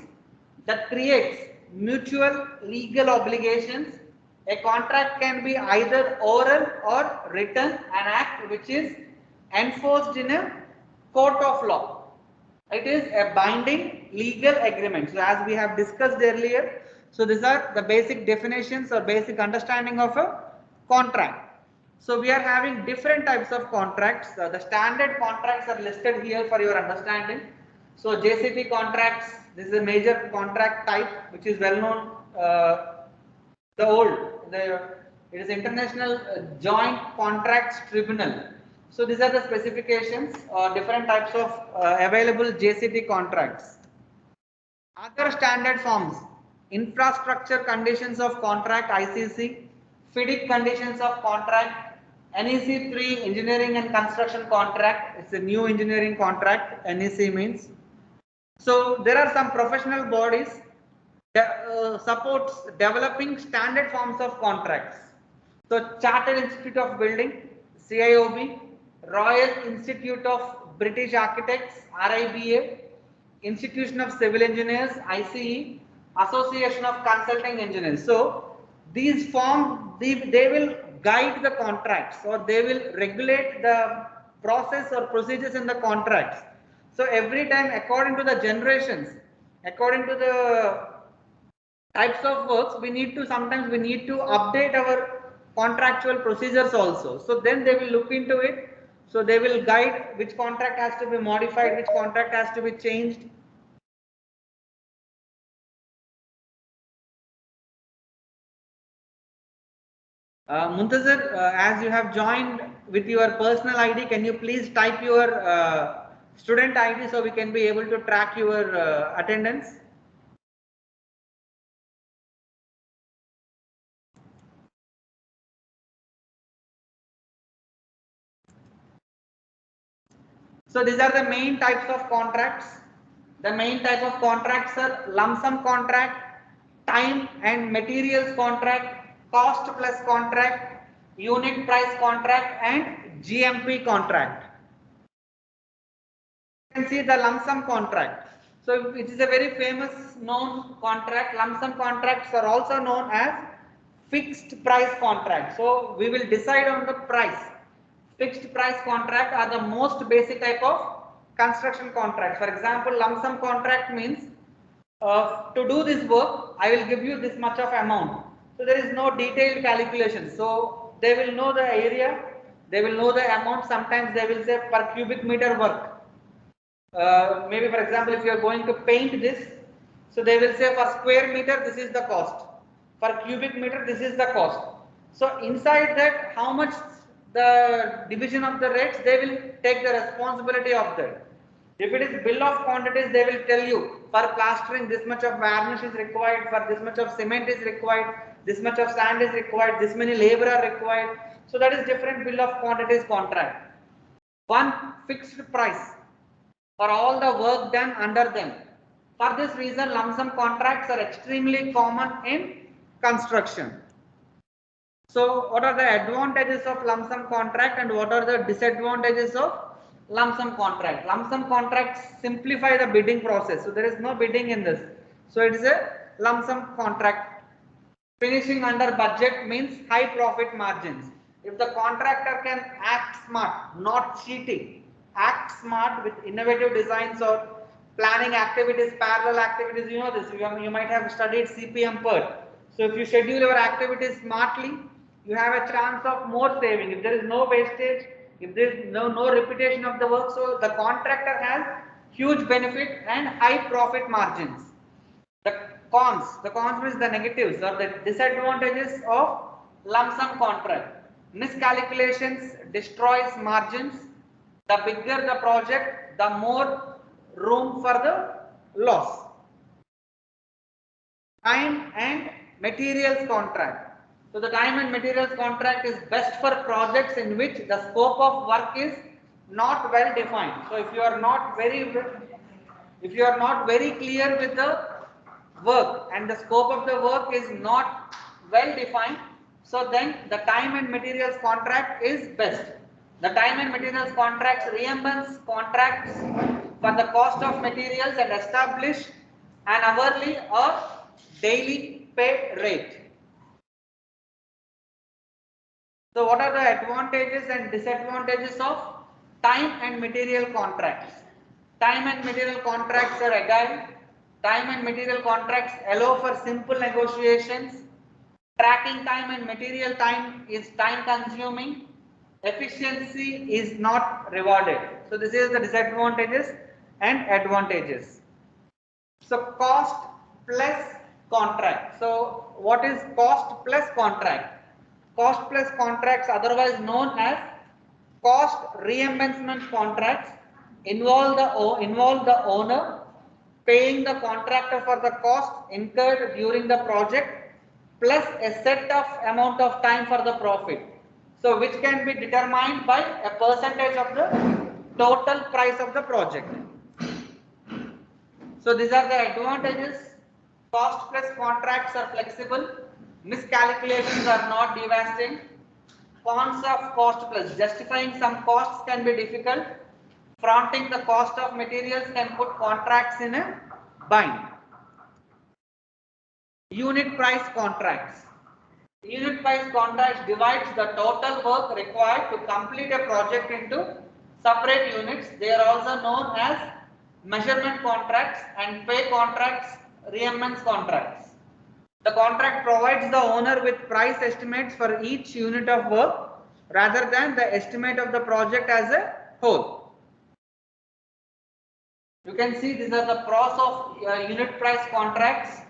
that creates mutual legal obligations. A contract can be either oral or written, an act which is enforced in a court of law. It is a binding legal agreement. So as we have discussed earlier, so these are the basic definitions or basic understanding of a contract. So we are having different types of contracts. The standard contracts are listed here for your understanding. So JCT contracts, this is a major contract type which is well known. It is International Joint Contracts Tribunal. So these are the specifications or different types of available JCT contracts. Other standard forms: infrastructure conditions of contract (ICC), FIDIC conditions of contract, NEC 3 engineering and construction contract. It's a new engineering contract, NEC means. So there are some professional bodies that supports developing standard forms of contracts. So Chartered Institute of Building, CIOB, Royal Institute of British Architects, RIBA, Institution of Civil Engineers, ICE, Association of Consulting Engineers. So these forms, they will guide the contracts or they will regulate the process or procedures in the contracts. So every time, according to the generations, according to the types of works, sometimes we need to update our contractual procedures also. So then they will look into it. So they will guide which contract has to be modified, which contract has to be changed. Muntazir, as you have joined with your personal ID, can you please type your student ID so we can be able to track your attendance? So these are the main types of contracts. The main type of contracts are lump sum contract, time and materials contract, cost plus contract, unit price contract, and GMP contract. You can see the lump sum contract. So it is a very famous known contract. Lump sum contracts are also known as fixed price contract. So we will decide on the price. Fixed price contract are the most basic type of construction contracts. For example, lump sum contract means to do this work, I will give you this much of amount. So there is no detailed calculation. So they will know the area, they will know the amount. Sometimes they will say per cubic meter work. Maybe for example, if you are going to paint this, so they will say for square meter this is the cost, for cubic meter this is the cost. So inside that, how much the division of the rates, they will take the responsibility of that. If it is bill of quantities, they will tell you for plastering this much of varnish is required, for this much of cement is required, this much of sand is required, this many labor are required. So that is different bill of quantities contract. One fixed price for all the work done under them. For this reason, lump sum contracts are extremely common in construction. So what are the advantages of lump sum contract and what are the disadvantages of lump sum contract? Lump sum contracts simplify the bidding process. So there is no bidding in this. So it is a lump sum contract. Finishing under budget means high profit margins. If the contractor can act smart, not cheating, act smart with innovative designs or planning activities, parallel activities, you know this, you might have studied CPM PERT. So if you schedule your activities smartly, you have a chance of more saving. If there is no wastage, if there is no repetition of the work, so the contractor has huge benefit and high profit margins. The cons means the negatives or the disadvantages of lump sum contract. Miscalculations destroys margins. The bigger the project, the more room for the loss. Time and materials contract. So the time and materials contract is best for projects in which the scope of work is not well defined. So if you are not very clear with the work and the scope of the work is not well defined, so then the time and materials contract is best. The time and materials contracts reimburse contracts for the cost of materials and establish an hourly or daily pay rate. So what are the advantages and disadvantages of time and material contracts? Time and material contracts are agile. Time and material contracts allow for simple negotiations. Tracking time and material time is time consuming. Efficiency is not rewarded. So this is the disadvantages and advantages. So cost plus contract. So what is cost plus contract? Cost plus contracts, otherwise known as cost reimbursement contracts, involve the owner paying the contractor for the cost incurred during the project plus a set of amount of time for the profit. So which can be determined by a percentage of the total price of the project. So these are the advantages. Cost plus contracts are flexible. Miscalculations are not devastating. Cons of cost plus, justifying some costs can be difficult. Fronting the cost of materials can put contracts in a bind. Unit price contracts. Unit price contracts divides the total work required to complete a project into separate units. They are also known as measurement contracts and pay contracts, reimburse contracts. The contract provides the owner with price estimates for each unit of work rather than the estimate of the project as a whole. You can see these are the pros of unit price contracts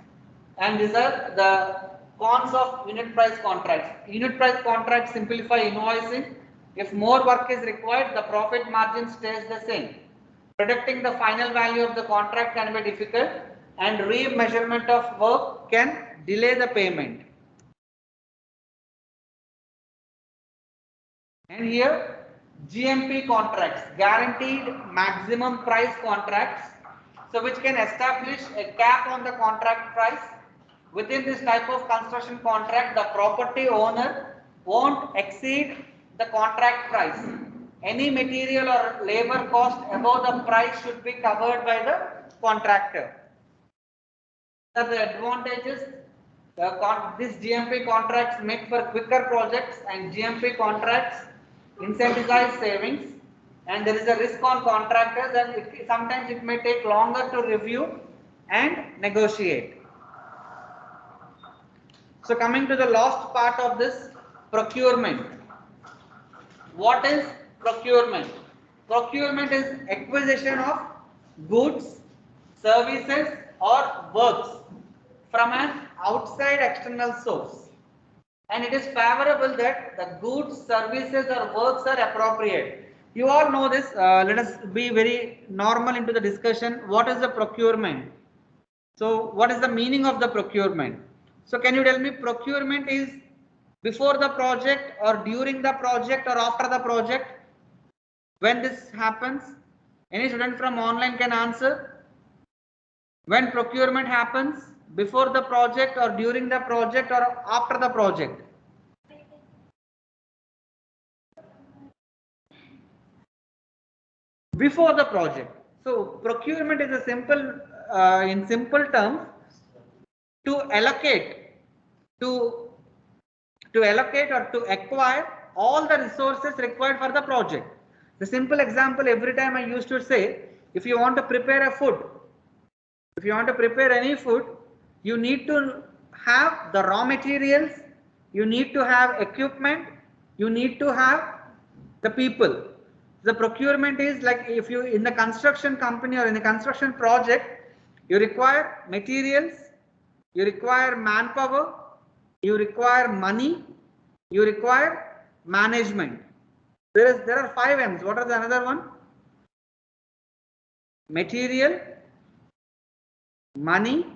and these are the cons of unit price contracts. Unit price contracts simplify invoicing. If more work is required, the profit margin stays the same. Predicting the final value of the contract can be difficult and remeasurement of work can delay the payment. And here GMP contracts, guaranteed maximum price contracts, so which can establish a cap on the contract price. Within this type of construction contract, the property owner won't exceed the contract price. Any material or labor cost above the price should be covered by the contractor. The advantages, this GMP contracts make for quicker projects and GMP contracts incentivize savings. and there is a risk on contractors, and sometimes it may take longer to review and negotiate. So coming to the last part of this, procurement. What is procurement? Procurement is acquisition of goods, services or works from an outside external source, and it is favorable that the goods, services or works are appropriate. You all know this. Let us be very normal into the discussion. What is the procurement? So what is the meaning of the procurement? So can you tell me, procurement is before the project or during the project or after the project? When this happens? Any student from online can answer. When procurement happens, before the project or during the project or after the project? Before the project. So procurement is a simple, in simple terms, to allocate or to acquire all the resources required for the project. The simple example every time I used to say, if you want to prepare a food, if you want to prepare any food, you need to have the raw materials, you need to have equipment, you need to have the people. The procurement is like, if you in the construction company or in the construction project, you require materials, you require manpower, you require money, you require management. There are 5 M's. What are the another one? Material, money,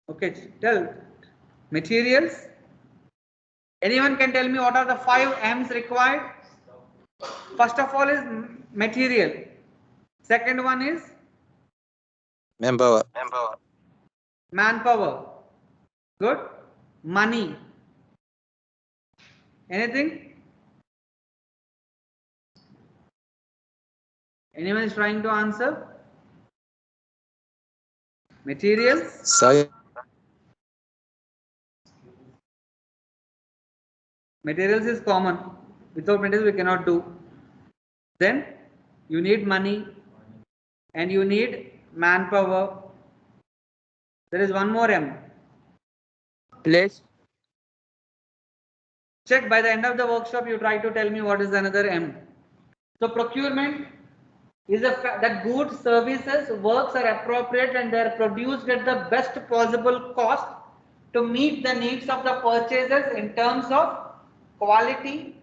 okay, tell materials. Anyone can tell me what are the 5 M's required? First of all is material. Second one is manpower. Manpower. Good. Money. Anything? Anyone is trying to answer? Materials. Sorry. Materials is common. Without materials we cannot do. Then you need money and you need manpower. There is one more M. Place. Check by the end of the workshop, you try to tell me what is another M. So procurement is that goods, services, works are appropriate and they are produced at the best possible cost to meet the needs of the purchasers in terms of quality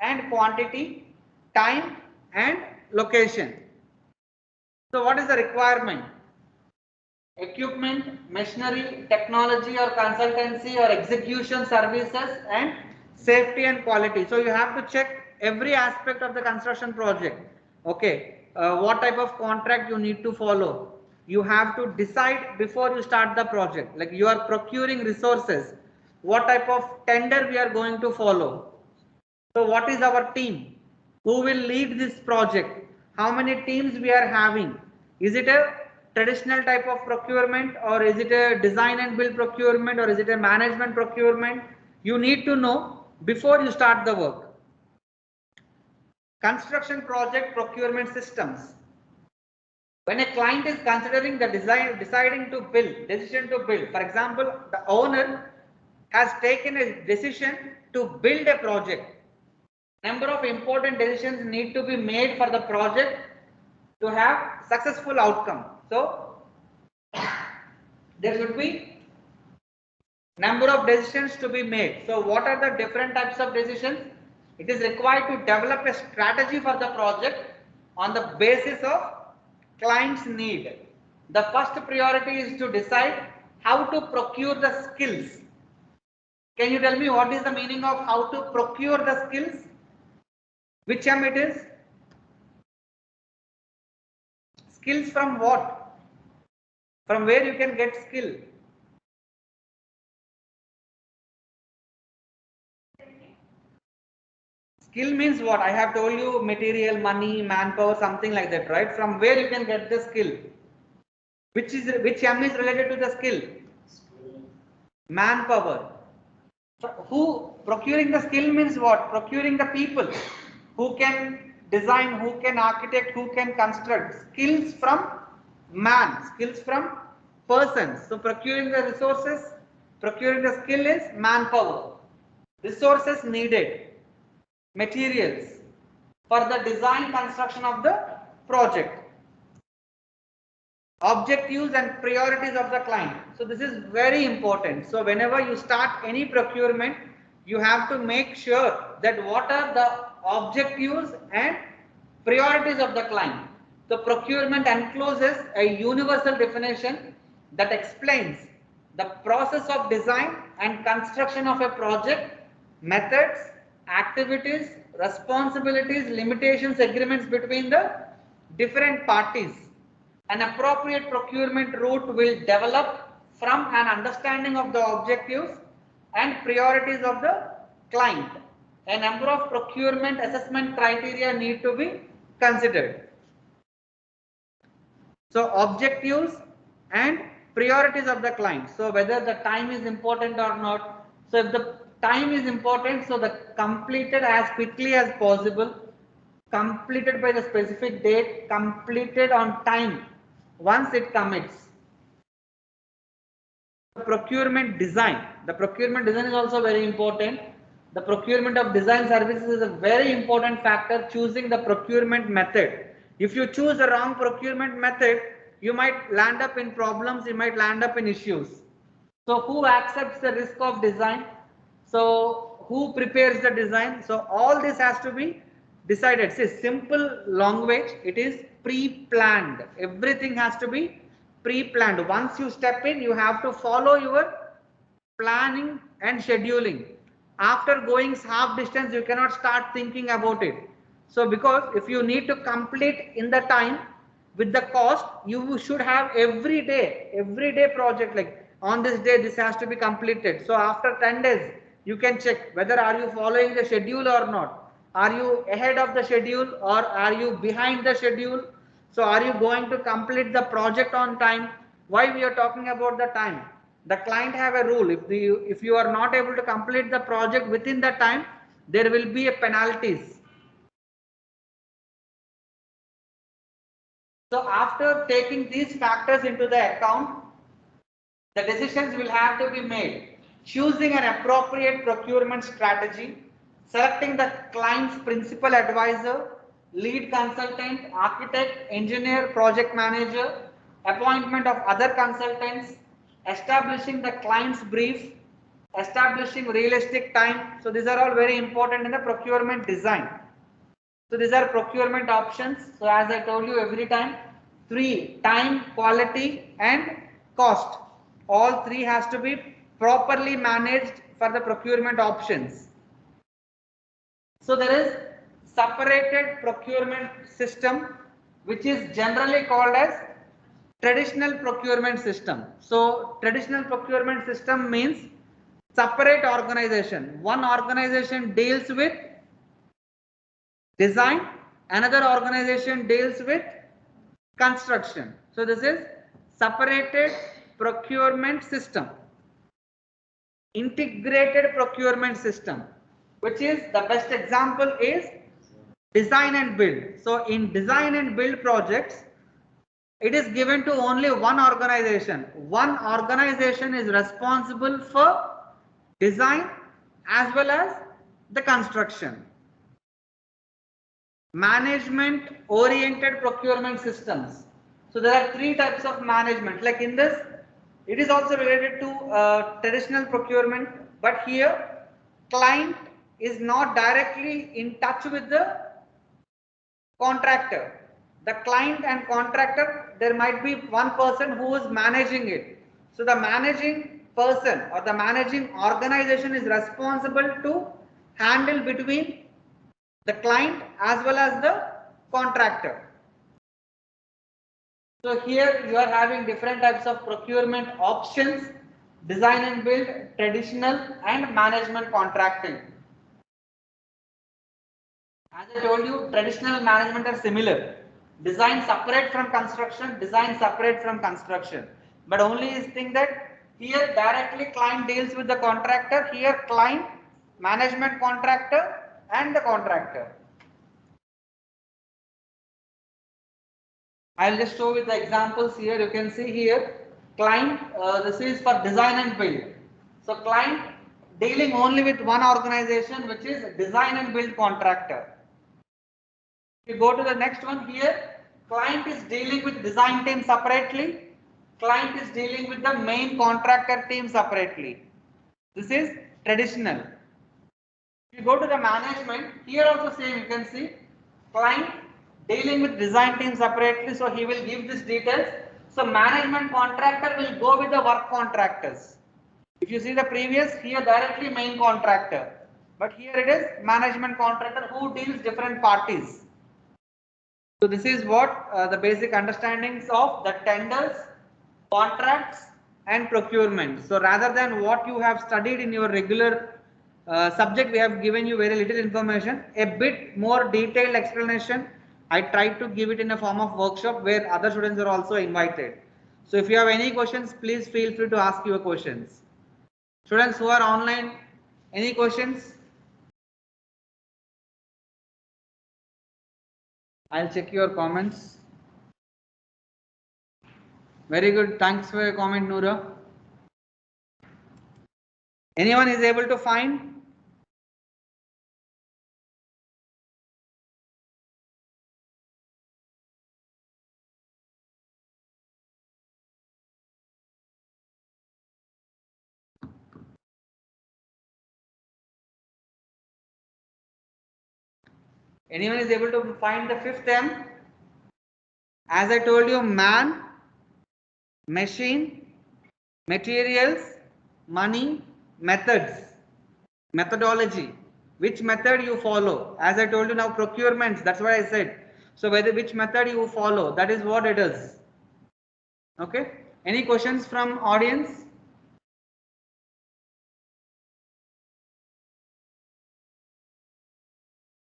and quantity, time and location. So what is the requirement? Equipment, machinery, technology or consultancy or execution services, and safety and quality. So you have to check every aspect of the construction project. Okay, what type of contract you need to follow. You have to decide before you start the project, like you are procuring resources, what type of tender we are going to follow. So what is our team? Who will lead this project? How many teams we are having? Is it a traditional type of procurement or is it a design and build procurement or is it a management procurement? You need to know before you start the work. Construction project procurement systems. When a client is considering the decision to build, for example, the owner has taken a decision to build a project. Number of important decisions need to be made for the project to have successful outcome. So there should be number of decisions to be made. So what are the different types of decisions? It is required to develop a strategy for the project on the basis of client's need. The first priority is to decide how to procure the skills. Can you tell me what is the meaning of how to procure the skills? Which M it is? Skills from what? From where you can get skill? Skill means what? I have told you material, money, manpower, something like that, right? From where you can get the skill? Which M is related to the skill? Manpower. Who procuring the skill means what? Procuring the people who can design, who can architect, who can construct. Skills from man, skills from persons. So procuring the resources, procuring the skill is manpower. Resources needed, materials for the design construction of the project. Objectives and priorities of the client. So this is very important. So whenever you start any procurement, you have to make sure that what are the objectives and priorities of the client. The procurement encloses a universal definition that explains the process of design and construction of a project, methods, activities, responsibilities, limitations, agreements between the different parties. An appropriate procurement route will develop from an understanding of the objectives and priorities of the client. A number of procurement assessment criteria need to be considered. So objectives and priorities of the client. So whether the time is important or not. So if the time is important, so the completed as quickly as possible, completed by the specific date, completed on time once it commits. Procurement design. The procurement design is also very important. The procurement of design services is a very important factor, choosing the procurement method. If you choose the wrong procurement method, you might land up in problems, you might land up in issues. So who accepts the risk of design? So who prepares the design? So all this has to be decided. See, simple language, it is pre-planned. Everything has to be pre-planned. Once you step in, you have to follow your planning and scheduling. After going half distance, you cannot start thinking about it. So because if you need to complete in the time with the cost, you should have every day project, like on this day this has to be completed. So after 10 days you can check whether are you following the schedule or not. Are you ahead of the schedule or are you behind the schedule? So are you going to complete the project on time? Why we are talking about the time? The client have a rule. If you are not able to complete the project within the time, there will be a penalties. So after taking these factors into the account, the decisions will have to be made. Choosing an appropriate procurement strategy, selecting the client's principal advisor, lead consultant, architect, engineer, project manager, appointment of other consultants, establishing the client's brief, establishing realistic time. So these are all very important in the procurement design. So these are procurement options. So as I told you every time, three: time, quality and cost. All three has to be properly managed for the procurement options. So there is separated procurement system, which is generally called as traditional procurement system. So traditional procurement system means separate organization. One organization deals with design, another organization deals with construction. So this is separated procurement system. Integrated procurement system, which is the best example is design and build. So in design and build projects, it is given to only one organization. One organization is responsible for design as well as the construction. Management oriented procurement systems. So there are three types of management. Like in this, it is also related to traditional procurement, but here client is not directly in touch with the contractor. The client and contractor, there might be one person who is managing it. So the managing person or the managing organization is responsible to handle between the client as well as the contractor. So here you are having different types of procurement options: design and build, traditional and management contracting. As I told you, traditional management are similar. Design separate from construction, design separate from construction. But only is thing that Here directly client deals with the contractor. Here client, management contractor and the contractor. I'll just show with the examples here. You can see here client, this is for design and build. So client dealing only with one organization, which is design and build contractor. If you go to the next one here, client is dealing with design team separately. Client is dealing with the main contractor team separately. This is traditional. If you go to the management, here also same, you can see client dealing with design team separately, so he will give this details. So management contractor will go with the work contractors. If you see the previous, here directly main contractor, but here it is management contractor who deals different parties. So this is what the basic understandings of the tenders, contracts and procurement. So rather than what you have studied in your regular subject, we have given you very little information, a bit more detailed explanation. I tried to give it in a form of workshop where other students are also invited. So if you have any questions, please feel free to ask your questions. Students who are online, any questions? I'll check your comments. Very good. Thanks for your comment, Noora. Anyone is able to find? Anyone is able to find the fifth M? As I told you, man, machine, materials, money, methods, methodology. Which method you follow? As I told you now, procurements. That's what I said. So whether which method you follow, that is what it is. Okay. Any questions from audience?